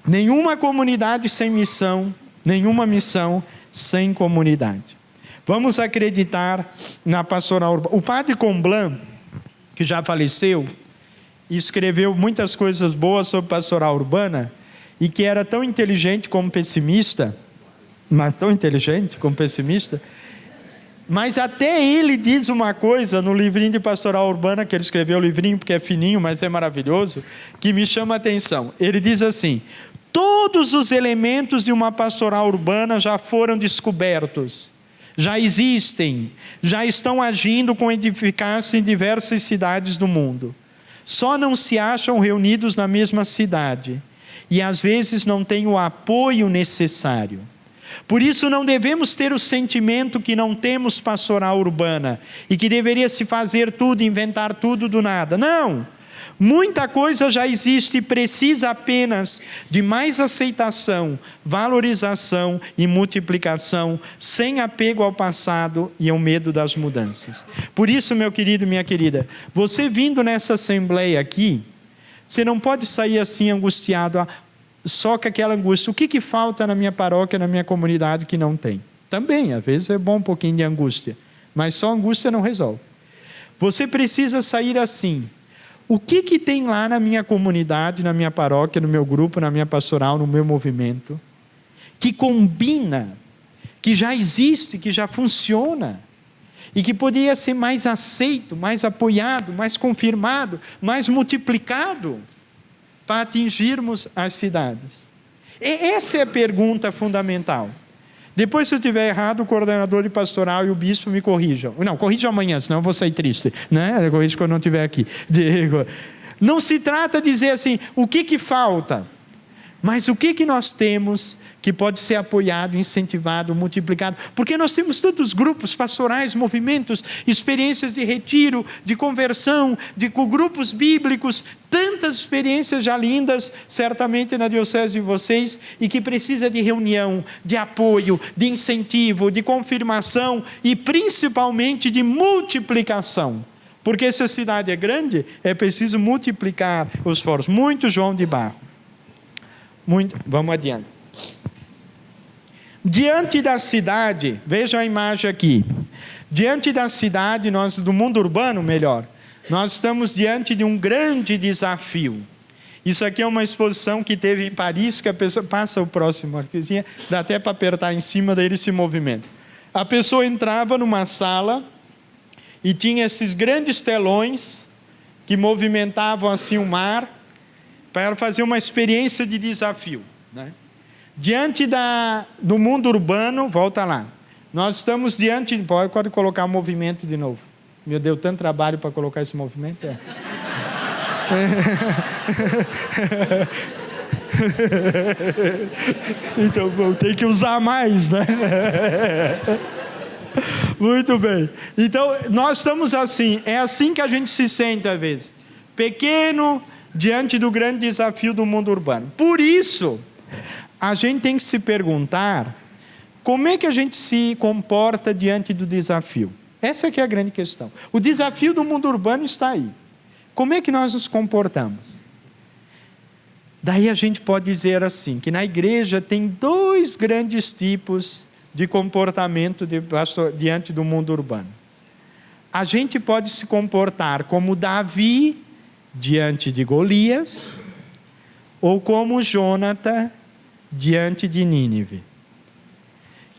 Nenhuma comunidade sem missão, nenhuma missão sem comunidade. Vamos acreditar na pastoral urbana. O padre Comblan, que já faleceu, escreveu muitas coisas boas sobre pastoral urbana, e que era tão inteligente como pessimista, mas tão inteligente como pessimista, mas até ele diz uma coisa no livrinho de pastoral urbana, que ele escreveu o livrinho porque é fininho, mas é maravilhoso, que me chama a atenção. Ele diz assim: todos os elementos de uma pastoral urbana já foram descobertos, já existem, já estão agindo com eficácia em diversas cidades do mundo. Só não se acham reunidos na mesma cidade e às vezes não têm o apoio necessário. Por isso não devemos ter o sentimento que não temos pastoral urbana e que deveria se fazer tudo, inventar tudo do nada. Não! Muita coisa já existe e precisa apenas de mais aceitação, valorização e multiplicação, sem apego ao passado e ao medo das mudanças. Por isso, meu querido e minha querida, você vindo nessa assembleia aqui, você não pode sair assim angustiado, só com aquela angústia. O que falta na minha paróquia, na minha comunidade que não tem? Também, às vezes é bom um pouquinho de angústia, mas só angústia não resolve. Você precisa sair assim: o que tem lá na minha comunidade, na minha paróquia, no meu grupo, na minha pastoral, no meu movimento, que combina, que já existe, que já funciona, e que poderia ser mais aceito, mais apoiado, mais confirmado, mais multiplicado, para atingirmos as cidades? Essa é a pergunta fundamental. Depois, se eu estiver errado, o coordenador de pastoral e o bispo me corrijam. Não, corrijam amanhã, senão eu vou sair triste, né? Eu corrijo quando não estiver aqui. Não se trata de dizer assim, o que falta? Mas o que nós temos que pode ser apoiado, incentivado, multiplicado? Porque nós temos tantos grupos pastorais, movimentos, experiências de retiro, de conversão, de grupos bíblicos, tantas experiências já lindas, certamente na diocese de vocês, e que precisa de reunião, de apoio, de incentivo, de confirmação e principalmente de multiplicação. Porque se a cidade é grande, é preciso multiplicar os fóruns. Muito João de Barro. Vamos adiante. Diante da cidade, veja a imagem aqui. Diante da cidade, do mundo urbano, melhor, nós estamos diante de um grande desafio. Isso aqui é uma exposição que teve em Paris, que a pessoa passa o próximo, Marquezinha, dá até para apertar em cima, daí ele se movimenta. A pessoa entrava numa sala e tinha esses grandes telões que movimentavam assim o mar, para ela fazer uma experiência de desafio, né? Diante do mundo urbano, volta lá, nós estamos diante, pode colocar o movimento de novo, meu Deus, tanto trabalho para colocar esse movimento, então vou ter que usar mais, né? Muito bem, então nós estamos assim, é assim que a gente se sente às vezes, pequeno, diante do grande desafio do mundo urbano. Por isso, a gente tem que se perguntar, como é que a gente se comporta diante do desafio? Essa é que é a grande questão. O desafio do mundo urbano está aí. Como é que nós nos comportamos? Daí a gente pode dizer assim, que na igreja tem dois grandes tipos de comportamento diante do mundo urbano. A gente pode se comportar como Davi diante de Golias, ou como Jonathan diante de Nínive.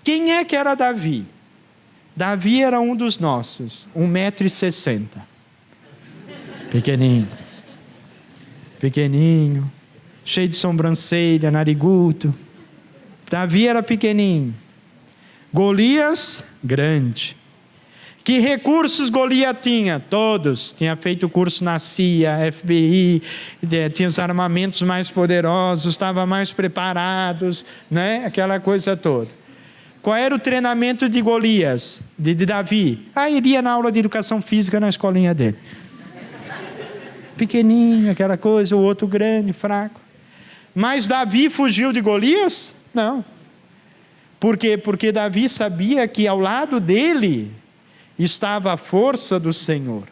Quem é que era Davi? Davi era um dos nossos, 1,60 m. Pequeninho, cheio de sobrancelha, narigudo. Davi era pequenininho. Golias, grande. Que recursos Golias tinha? Todos. Tinha feito curso na CIA, FBI, tinha os armamentos mais poderosos, estava mais preparados, né? Aquela coisa toda. Qual era o treinamento de Golias, de Davi? Iria na aula de educação física na escolinha dele. Pequenininho, aquela coisa, o outro grande, fraco. Mas Davi fugiu de Golias? Não. Por quê? Porque Davi sabia que ao lado dele estava a força do Senhor.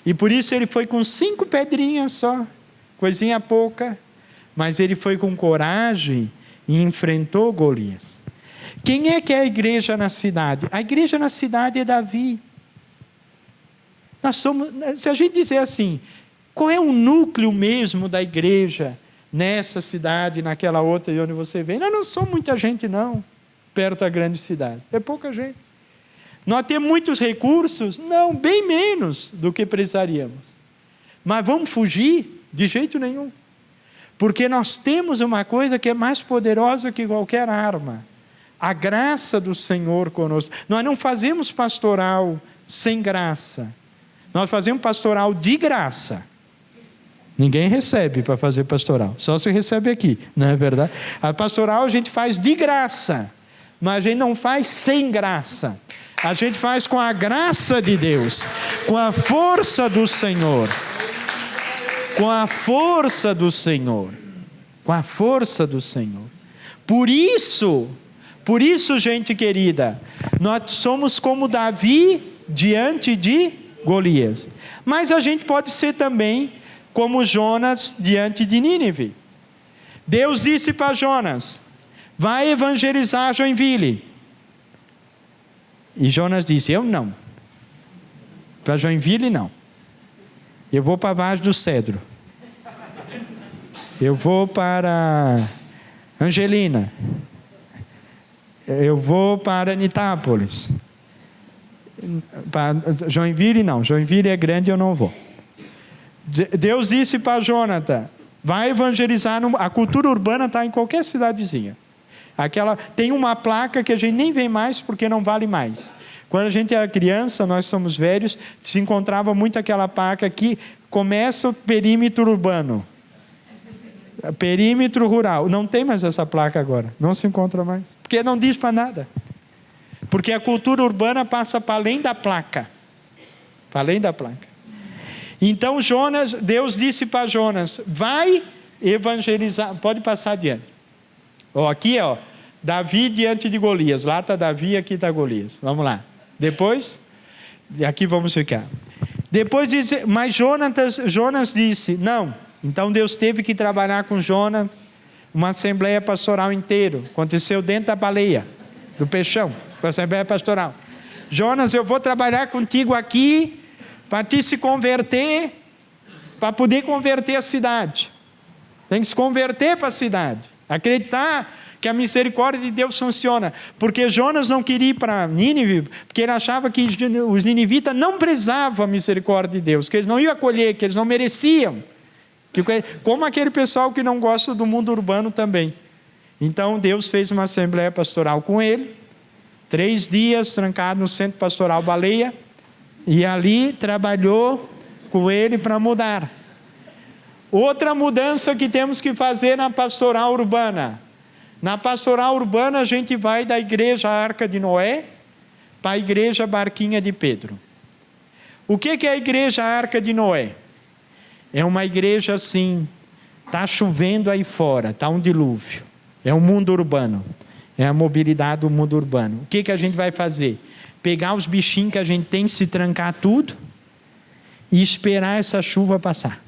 E por isso ele foi com 5 pedrinhas só, coisinha pouca. Mas ele foi com coragem e enfrentou Golias. Quem é que é a igreja na cidade? A igreja na cidade é Davi. Nós somos, se a gente dizer assim, qual é o núcleo mesmo da igreja nessa cidade, naquela outra de onde você vem? Nós não somos muita gente não, perto da grande cidade. É pouca gente. Nós temos muitos recursos? Não, bem menos do que precisaríamos. Mas vamos fugir? De jeito nenhum. Porque nós temos uma coisa que é mais poderosa que qualquer arma. A graça do Senhor conosco. Nós não fazemos pastoral sem graça. Nós fazemos pastoral de graça. Ninguém recebe para fazer pastoral. Só se recebe aqui, não é verdade? A pastoral a gente faz de graça. Mas a gente não faz sem graça. A gente faz com a graça de Deus. Com a força do Senhor. Com a força do Senhor. Com a força do Senhor. Por isso, gente querida, nós somos como Davi diante de Golias. Mas a gente pode ser também como Jonas diante de Nínive. Deus disse para Jonas: vai evangelizar Joinville. E Jonas disse: eu não. Para Joinville não. Eu vou para Vaz do Cedro. Eu vou para Angelina. Eu vou para Nitápolis. Para Joinville não. Joinville é grande, eu não vou. Deus disse para Jonathan: vai evangelizar. A cultura urbana está em qualquer cidadezinha. Tem uma placa que a gente nem vê mais porque não vale mais. Quando a gente era criança, nós somos velhos, se encontrava muito aquela placa que começa o perímetro urbano. Perímetro rural. Não tem mais essa placa agora. Não se encontra mais. Porque não diz para nada. Porque a cultura urbana passa para além da placa. Para além da placa. Então Deus disse para Jonas: vai evangelizar. Pode passar adiante. Aqui, Davi diante de Golias. Lá está Davi, aqui está Golias. Vamos lá. Depois, aqui vamos ficar. Depois diz, mas Jonas disse, não. Então Deus teve que trabalhar com Jonas, uma assembleia pastoral inteira. Aconteceu dentro da baleia, do peixão, com a assembleia pastoral. Jonas, eu vou trabalhar contigo aqui, para ti se converter, para poder converter a cidade. Tem que se converter para a cidade. Acreditar que a misericórdia de Deus funciona. Porque Jonas não queria ir para Nínive, porque ele achava que os ninivitas não precisavam da misericórdia de Deus, que eles não iam acolher, que eles não mereciam. Como aquele pessoal que não gosta do mundo urbano também. Então Deus fez uma assembleia pastoral com ele, 3 dias trancado no centro pastoral Baleia, e ali trabalhou com ele para mudar. Outra mudança que temos que fazer na pastoral urbana. Na pastoral urbana a gente vai da igreja Arca de Noé para a igreja Barquinha de Pedro. O que é a igreja Arca de Noé? É uma igreja assim, está chovendo aí fora, está um dilúvio. É o mundo urbano, é a mobilidade do mundo urbano. O que a gente vai fazer? Pegar os bichinhos que a gente tem, se trancar tudo e esperar essa chuva passar.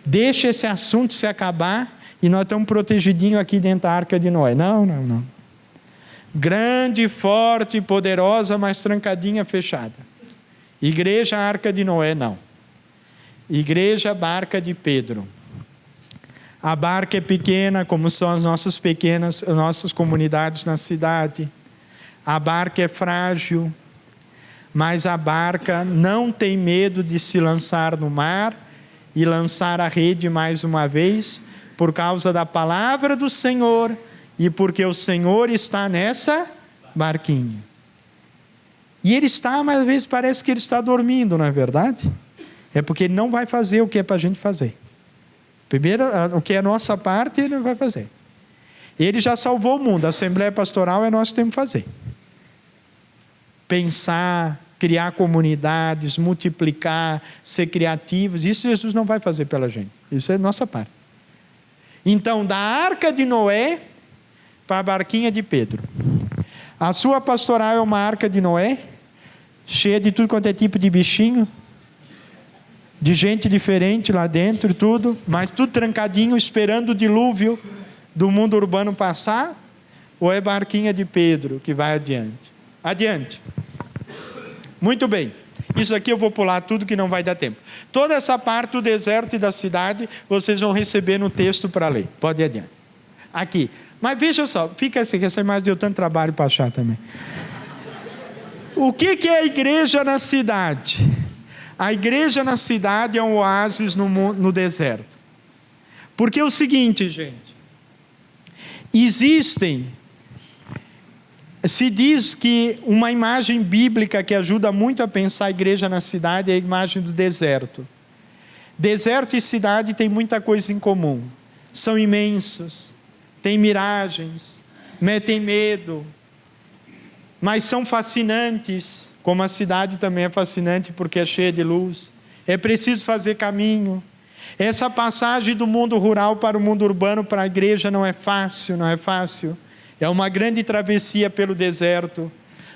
Deixa esse assunto se acabar e nós estamos protegidinhos aqui dentro da Arca de Noé. Não. Grande, forte, poderosa, mas trancadinha, fechada. Igreja Arca de Noé, não. Igreja Barca de Pedro. A barca é pequena, como são as nossas comunidades na cidade. A barca é frágil, mas a barca não tem medo de se lançar no mar e lançar a rede mais uma vez, por causa da palavra do Senhor e porque o Senhor está nessa barquinha. E ele está, mas às vezes parece que ele está dormindo, não é verdade? É porque ele não vai fazer o que é para a gente fazer. Primeiro, o que é a nossa parte, ele não vai fazer. Ele já salvou o mundo, a Assembleia Pastoral é nós que temos que fazer. Pensar, criar comunidades, multiplicar, ser criativos, isso Jesus não vai fazer pela gente. Isso é nossa parte. Então, da arca de Noé para a barquinha de Pedro. A sua pastoral é uma arca de Noé, cheia de tudo quanto é tipo de bichinho, de gente diferente lá dentro, tudo, mas tudo trancadinho, esperando o dilúvio do mundo urbano passar, ou é barquinha de Pedro que vai adiante? Adiante. Muito bem. Isso aqui eu vou pular tudo que não vai dar tempo. Toda essa parte do deserto e da cidade, vocês vão receber no texto para ler. Pode ir adiante. Aqui. Mas veja só, fica assim, que essa mais deu tanto trabalho para achar também. O que é a igreja na cidade? A igreja na cidade é um oásis no deserto. Porque é o seguinte, gente. Se diz que uma imagem bíblica que ajuda muito a pensar a igreja na cidade é a imagem do deserto. Deserto e cidade têm muita coisa em comum. São imensos, têm miragens, metem medo, mas são fascinantes, como a cidade também é fascinante porque é cheia de luz. É preciso fazer caminho. Essa passagem do mundo rural para o mundo urbano, para a igreja, não é fácil, não é fácil. É uma grande travessia pelo deserto,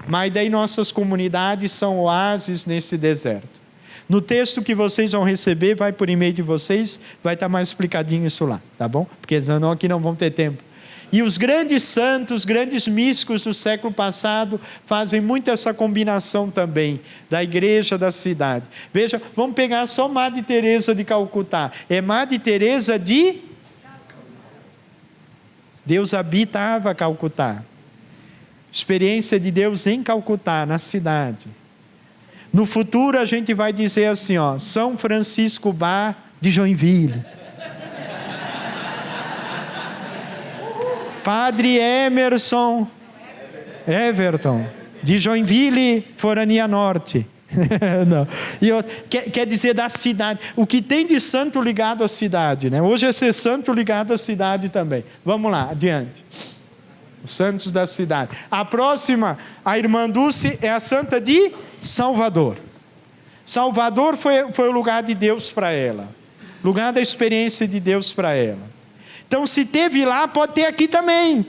mas daí nossas comunidades são oásis nesse deserto. No texto que vocês vão receber, vai por e-mail de vocês, vai estar mais explicadinho isso lá, tá bom? Porque senão aqui não vão ter tempo. E os grandes santos, grandes místicos do século passado fazem muito essa combinação também, da igreja, da cidade. Veja, vamos pegar só Madre Teresa de Calcutá. É Madre Teresa de... Deus habitava Calcutá. Experiência de Deus em Calcutá, na cidade. No futuro a gente vai dizer assim, ó, São Francisco Bar de Joinville. Padre Everton, de Joinville, Forania Norte. Não. Quer dizer da cidade. O que tem de santo ligado à cidade, né? Hoje é ser santo ligado à cidade também. Vamos lá, adiante. Os santos da cidade. A próxima, a irmã Dulce, é a santa de Salvador. Salvador foi o lugar de Deus para ela. Lugar da experiência de Deus para ela. Então, se teve lá, pode ter aqui também.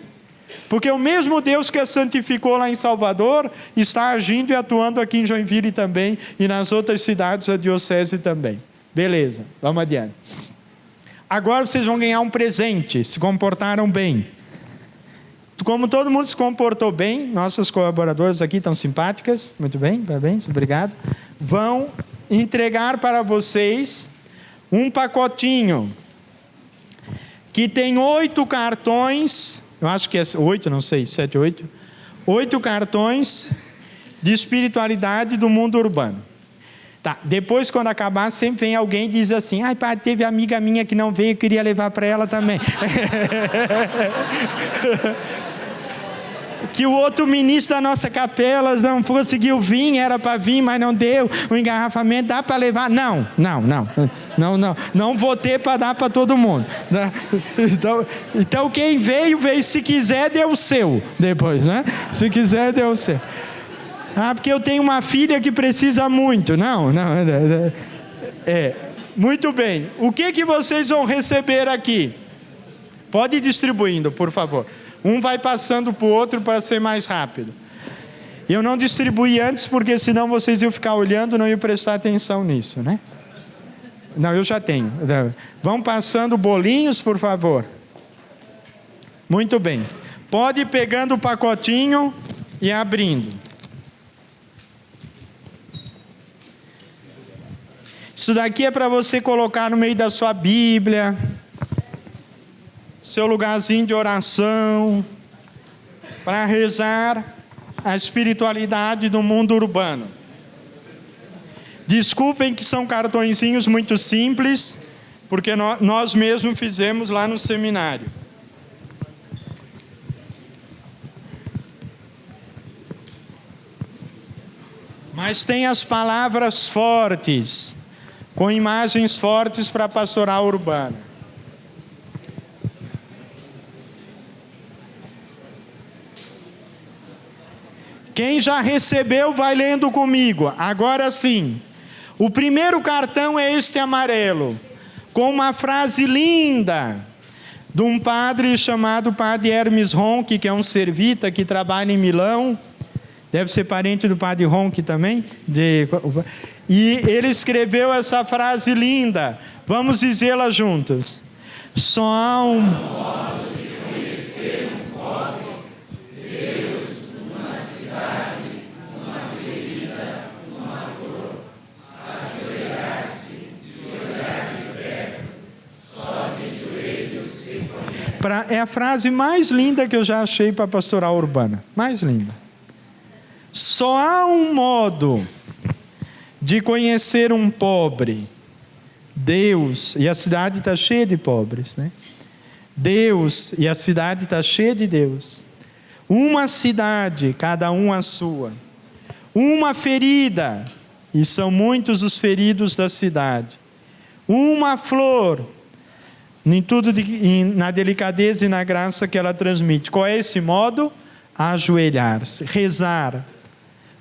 Porque o mesmo Deus que a santificou lá em Salvador, está agindo e atuando aqui em Joinville também, e nas outras cidades da diocese também. Beleza, vamos adiante. Agora vocês vão ganhar um presente, se comportaram bem. Como todo mundo se comportou bem, nossas colaboradoras aqui estão simpáticas, muito bem, parabéns, obrigado. Vão entregar para vocês um pacotinho que tem 8 cartões, eu acho que é 8, não sei, 7, 8. 8 cartões de espiritualidade do mundo urbano. Tá, depois quando acabar, sempre vem alguém e diz assim, ai pai, teve amiga minha que não veio, eu queria levar para ela também. Que o outro ministro da nossa capela não conseguiu vir, era para vir, mas não deu, o engarrafamento dá para levar. Não vou ter para dar para todo mundo. Então quem veio, se quiser, deu o seu, depois, né? Se quiser, deu o seu. Ah, porque eu tenho uma filha que precisa muito. Não. Muito bem. O que vocês vão receber aqui? Pode ir distribuindo, por favor. Um vai passando para o outro para ser mais rápido. Eu não distribuí antes, porque senão vocês iam ficar olhando, não iam prestar atenção nisso, né? Não, eu já tenho. Vão passando bolinhos, por favor. Muito bem. Pode ir pegando o pacotinho e abrindo. Isso daqui é para você colocar no meio da sua Bíblia, seu lugarzinho de oração, para rezar a espiritualidade do mundo urbano. Desculpem que são cartõezinhos muito simples, porque nós mesmos fizemos lá no seminário. Mas tem as palavras fortes, com imagens fortes para a pastoral urbana. Quem já recebeu, vai lendo comigo. Agora sim. O primeiro cartão é este amarelo, com uma frase linda, de um padre chamado Padre Hermes Ronchi, que é um servita que trabalha em Milão. Deve ser parente do Padre Ronchi também. E ele escreveu essa frase linda. Vamos dizê-la juntos. Só há um modo de conhecer um pobre, Deus, numa cidade, numa ferida, numa flor, ajoelhar-se e olhar de perto, só de joelhos se conhece. É a frase mais linda que eu já achei para a pastoral urbana. Mais linda. Só há um modo de conhecer um pobre, Deus, e a cidade está cheia de pobres, né? Deus, e a cidade está cheia de Deus. Uma cidade, cada um a sua. Uma ferida, e são muitos os feridos da cidade. Uma flor, em tudo na delicadeza e na graça que ela transmite. Qual é esse modo? Ajoelhar-se, rezar,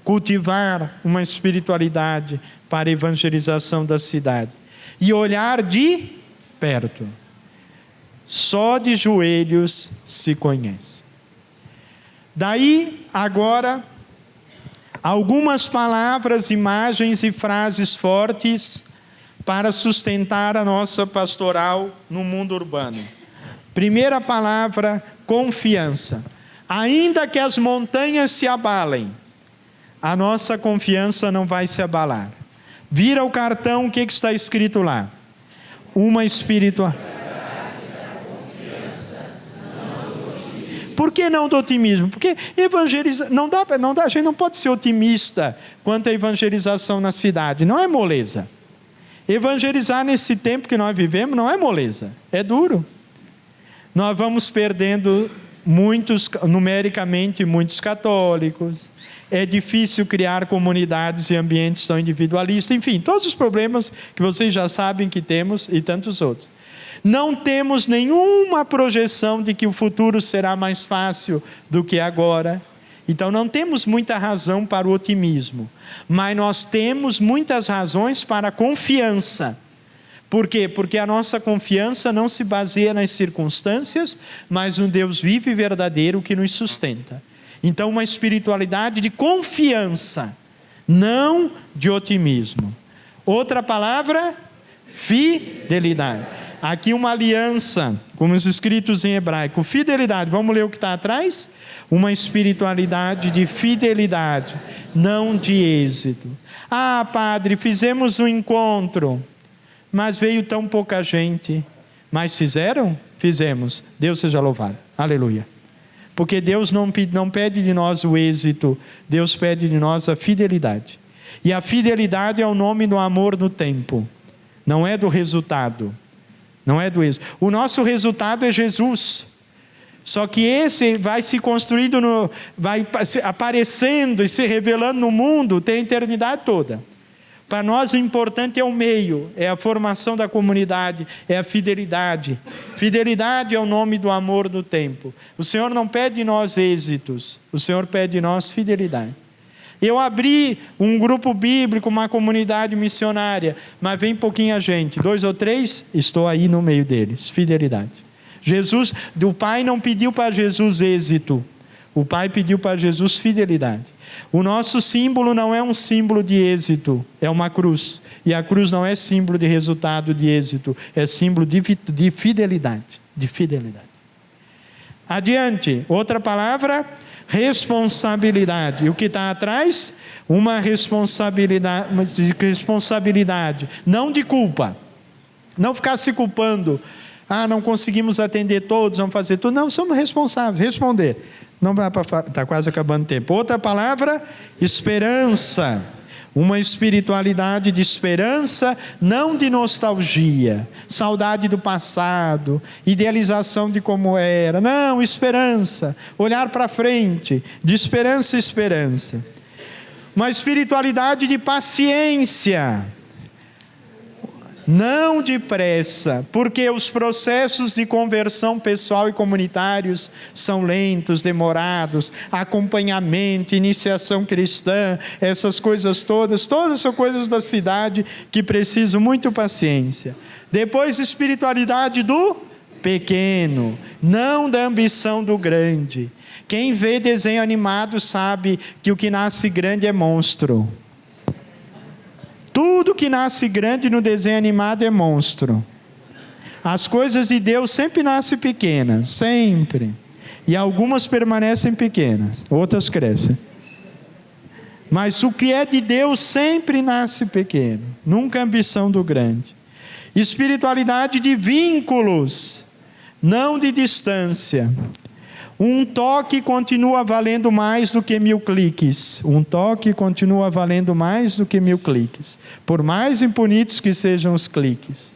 cultivar uma espiritualidade para a evangelização da cidade. E olhar de perto. Só de joelhos se conhece. Daí, agora, algumas palavras, imagens e frases fortes para sustentar a nossa pastoral no mundo urbano. Primeira palavra, confiança. Ainda que as montanhas se abalem, a nossa confiança não vai se abalar. Vira o cartão, o que está escrito lá? Uma espiritual. Por que não do otimismo? Porque evangelizar, não dá, a gente não pode ser otimista quanto à evangelização na cidade, não é moleza. Evangelizar nesse tempo que nós vivemos não é moleza, é duro. Nós vamos perdendo numericamente muitos católicos. É difícil criar comunidades e ambientes tão individualistas. Enfim, todos os problemas que vocês já sabem que temos e tantos outros. Não temos nenhuma projeção de que o futuro será mais fácil do que agora. Então não temos muita razão para o otimismo. Mas nós temos muitas razões para a confiança. Por quê? Porque a nossa confiança não se baseia nas circunstâncias, mas no Deus vivo e verdadeiro que nos sustenta. Então, uma espiritualidade de confiança, não de otimismo. Outra palavra, fidelidade. Aqui uma aliança, como os escritos em hebraico. Fidelidade, vamos ler o que está atrás? Uma espiritualidade de fidelidade, não de êxito. Ah, padre, fizemos um encontro, mas veio tão pouca gente. Mas fizeram? Fizemos. Deus seja louvado. Aleluia. Porque Deus não pede de nós o êxito, Deus pede de nós a fidelidade. E a fidelidade é o nome do amor no tempo, não é do resultado, não é do êxito. O nosso resultado é Jesus, só que esse vai se construindo, vai aparecendo e se revelando no mundo, tem a eternidade toda. Para nós o importante é o meio, é a formação da comunidade, é a fidelidade. Fidelidade é o nome do amor do tempo. O Senhor não pede de nós êxitos, o Senhor pede de nós fidelidade. Eu abri um grupo bíblico, uma comunidade missionária, mas vem pouquinha gente, 2 ou 3, estou aí no meio deles, fidelidade. O Pai não pediu para Jesus êxito, o Pai pediu para Jesus fidelidade. O nosso símbolo não é um símbolo de êxito, é uma cruz. E a cruz não é símbolo de resultado de êxito, é símbolo de fidelidade. De fidelidade. Adiante, outra palavra, responsabilidade. E o que está atrás? Uma responsabilidade, não de culpa. Não ficar se culpando. não conseguimos atender todos, vamos fazer tudo. Não, somos responsáveis. Responder. Não vai para... Está quase acabando o tempo. Outra palavra, esperança. Uma espiritualidade de esperança, não de nostalgia, saudade do passado, idealização de como era. Não, esperança, olhar para frente, de esperança em esperança. Uma espiritualidade de paciência, não de pressa, porque os processos de conversão pessoal e comunitários são lentos, demorados, acompanhamento, iniciação cristã, essas coisas todas são coisas da cidade que precisam muito paciência. Depois, espiritualidade do pequeno, não da ambição do grande. Quem vê desenho animado sabe que o que nasce grande é monstro. Tudo que nasce grande no desenho animado é monstro. As coisas de Deus sempre nascem pequenas, sempre. E algumas permanecem pequenas, outras crescem. Mas o que é de Deus sempre nasce pequeno, nunca a ambição do grande. Espiritualidade de vínculos, não de distância. Um toque continua valendo mais do que 1000 cliques. Um toque continua valendo mais do que 1000 cliques. Por mais impunidos que sejam os cliques.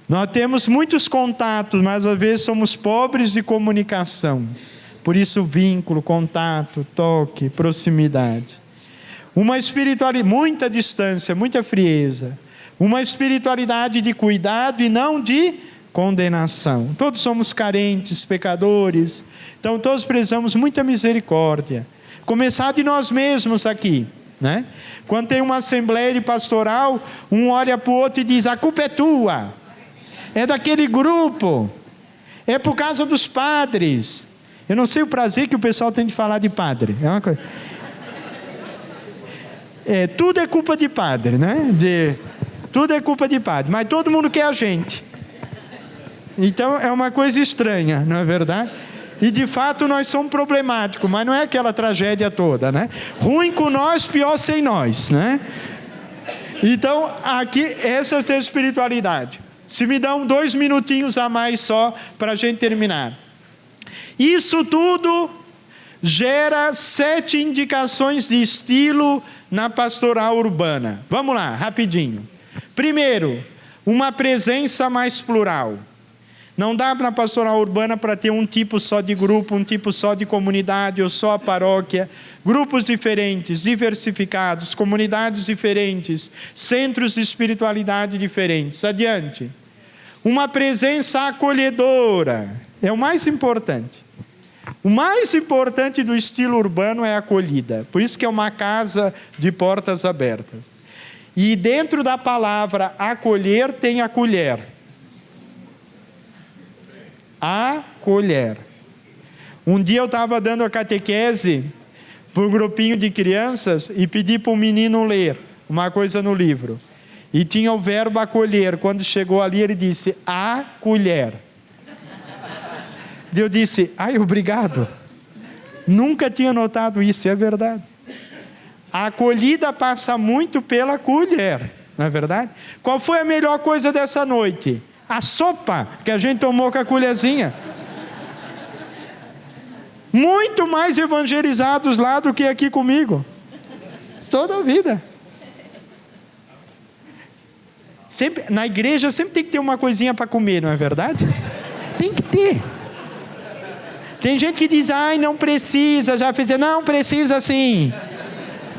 Nós temos muitos contatos, mas às vezes somos pobres de comunicação. Por isso, vínculo, contato, toque, proximidade. Uma espiritualidade, muita distância, muita frieza. Uma espiritualidade de cuidado e não de condenação. Todos somos carentes, pecadores, então todos precisamos muita misericórdia. Começar de nós mesmos aqui, né? Quando tem uma assembleia de pastoral, um olha para o outro e diz: a culpa é tua, é daquele grupo, é por causa dos padres. Eu não sei o prazer que o pessoal tem de falar de padre, é uma coisa. Tudo é culpa de padre, né? Tudo é culpa de padre, mas todo mundo quer a gente. Então é uma coisa estranha, não é verdade? E de fato nós somos problemáticos, mas não é aquela tragédia toda, né? Ruim com nós, pior sem nós, né? Então aqui, essa é a espiritualidade. Se me dão 2 minutinhos a mais só para a gente terminar. Isso tudo gera 7 indicações de estilo na pastoral urbana. Vamos lá, rapidinho. Primeiro, uma presença mais plural. Não dá na pastoral urbana para ter um tipo só de grupo, um tipo só de comunidade ou só a paróquia. Grupos diferentes, diversificados, comunidades diferentes, centros de espiritualidade diferentes. Adiante. Uma presença acolhedora. É o mais importante. O mais importante do estilo urbano é a acolhida. Por isso que é uma casa de portas abertas. E dentro da palavra acolher tem a colher. Acolher. Um dia eu estava dando a catequese para um grupinho de crianças e pedi para o menino ler uma coisa no livro. E tinha o verbo acolher. Quando chegou ali ele disse, a colher. Eu disse, obrigado. Nunca tinha notado isso, é verdade. A acolhida passa muito pela colher, não é verdade? Qual foi a melhor coisa dessa noite? A sopa que a gente tomou com a colherzinha. Muito mais evangelizados lá do que aqui comigo. Toda a vida. Sempre, na igreja sempre tem que ter uma coisinha para comer, não é verdade? Tem que ter. Tem gente que diz, não precisa, já fez. Não, precisa sim.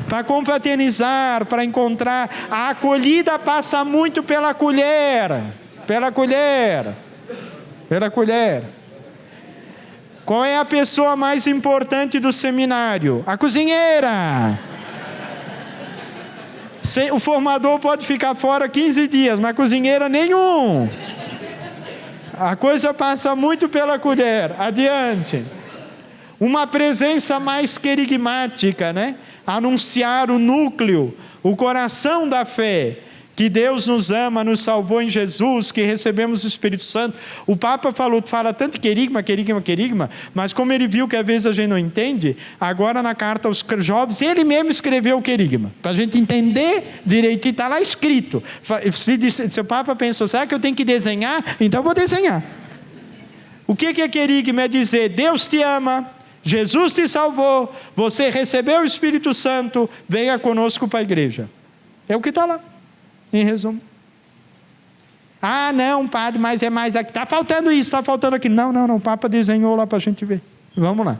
Para confraternizar, para encontrar. A acolhida passa muito pela colher. Pela colher. Pela colher. Qual é a pessoa mais importante do seminário? A cozinheira. O formador pode ficar fora 15 dias, mas a cozinheira nenhum. A coisa passa muito pela colher. Adiante. Uma presença mais querigmática, né? Anunciar o núcleo, o coração da fé, que Deus nos ama, nos salvou em Jesus, que recebemos o Espírito Santo. O Papa fala tanto querigma, mas como ele viu que às vezes a gente não entende, agora na carta aos jovens, ele mesmo escreveu o querigma, para a gente entender direitinho, está lá escrito. Se o Papa pensou, será que eu tenho que desenhar? Então eu vou desenhar. O que é querigma? É dizer, Deus te ama, Jesus te salvou, você recebeu o Espírito Santo, venha conosco para a igreja. É o que está lá. Em resumo. Ah, não, padre, mas é mais aqui. Está faltando isso, está faltando aquilo. Não, o Papa desenhou lá para a gente ver. Vamos lá.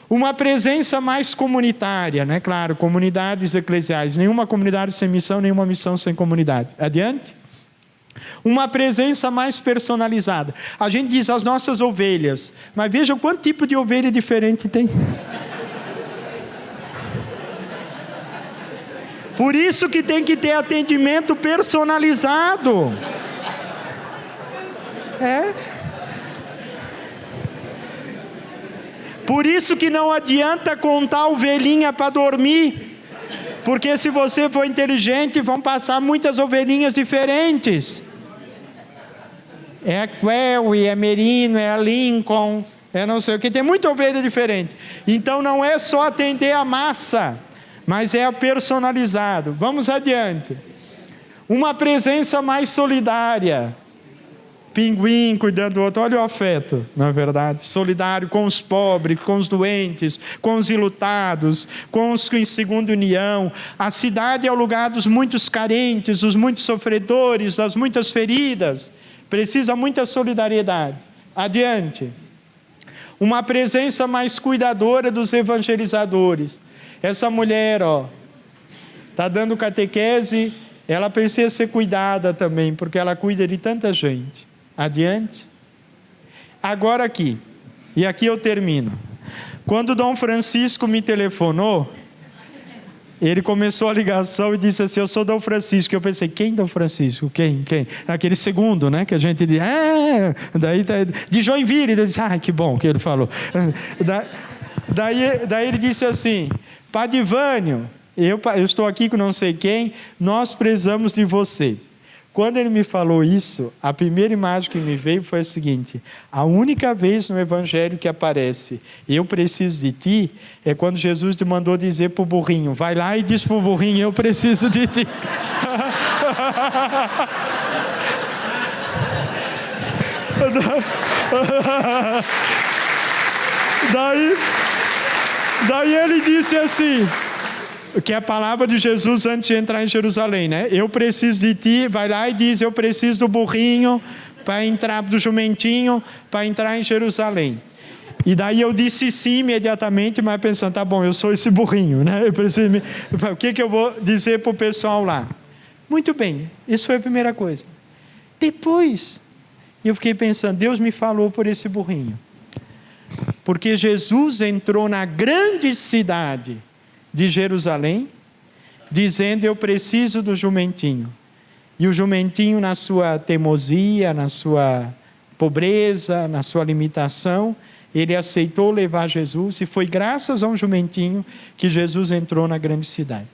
Uma presença mais comunitária, né? Claro, comunidades eclesiais. Nenhuma comunidade sem missão, nenhuma missão sem comunidade. Adiante. Uma presença mais personalizada. A gente diz as nossas ovelhas, mas veja quanto tipo de ovelha diferente tem. Por isso que tem que ter atendimento personalizado. Por isso que não adianta contar ovelhinha para dormir. Porque se você for inteligente, vão passar muitas ovelhinhas diferentes. É a Quelly, é Merino, é a Lincoln, é não sei o que. Tem muita ovelha diferente. Então não é só atender a massa, mas é personalizado. Vamos adiante. Uma presença mais solidária. Pinguim cuidando do outro. Olha o afeto, não é verdade? Solidário com os pobres, com os doentes, com os enlutados, com os em segunda união. A cidade é o lugar dos muitos carentes, dos muitos sofredores, das muitas feridas. Precisa muita solidariedade. Adiante. Uma presença mais cuidadora dos evangelizadores. Essa mulher, está dando catequese, ela precisa ser cuidada também, porque ela cuida de tanta gente. Adiante. Agora aqui, e aqui eu termino. Quando Dom Francisco me telefonou, ele começou a ligação e disse assim, eu sou Dom Francisco. Eu pensei, quem Dom Francisco? Quem? Aquele segundo, né, que a gente diz, daí de Joinville. Eu disse, que bom que ele falou. Daí ele disse assim, Padre Vânio, eu estou aqui com não sei quem, nós precisamos de você. Quando ele me falou isso, a primeira imagem que me veio foi a seguinte, a única vez no Evangelho que aparece, eu preciso de ti, é quando Jesus te mandou dizer para o burrinho, vai lá e diz para o burrinho, eu preciso de ti. Daí ele disse assim, que é a palavra de Jesus antes de entrar em Jerusalém, né? Eu preciso de ti, vai lá e diz, eu preciso do burrinho, para entrar, do jumentinho, para entrar em Jerusalém. E daí eu disse sim imediatamente, mas pensando, tá bom, eu sou esse burrinho, né? O que eu vou dizer para o pessoal lá? Muito bem, isso foi a primeira coisa. Depois, eu fiquei pensando, Deus me falou por esse burrinho. Porque Jesus entrou na grande cidade de Jerusalém, dizendo, eu preciso do jumentinho. E o jumentinho, na sua teimosia, na sua pobreza, na sua limitação, ele aceitou levar Jesus, e foi graças a um jumentinho que Jesus entrou na grande cidade.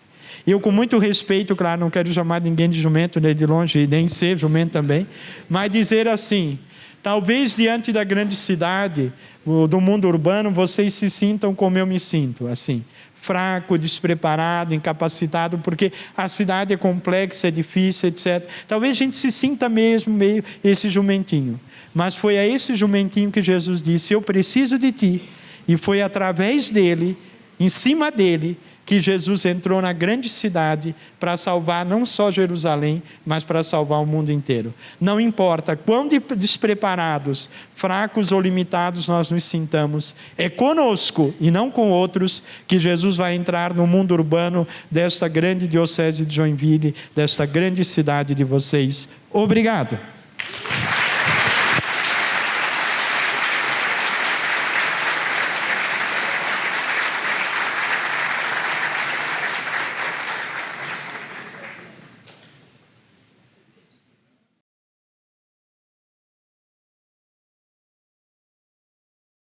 Eu, com muito respeito, claro, não quero chamar ninguém de jumento, nem de longe, nem ser jumento também, mas dizer assim, talvez diante da grande cidade, do mundo urbano, vocês se sintam como eu me sinto, assim, fraco, despreparado, incapacitado, porque a cidade é complexa, é difícil, etc. Talvez a gente se sinta mesmo meio esse jumentinho, mas foi a esse jumentinho que Jesus disse, eu preciso de ti, e foi através dele, em cima dele, que Jesus entrou na grande cidade para salvar não só Jerusalém, mas para salvar o mundo inteiro. Não importa quão despreparados, fracos ou limitados nós nos sintamos, é conosco e não com outros que Jesus vai entrar no mundo urbano desta grande diocese de Joinville, desta grande cidade de vocês. Obrigado.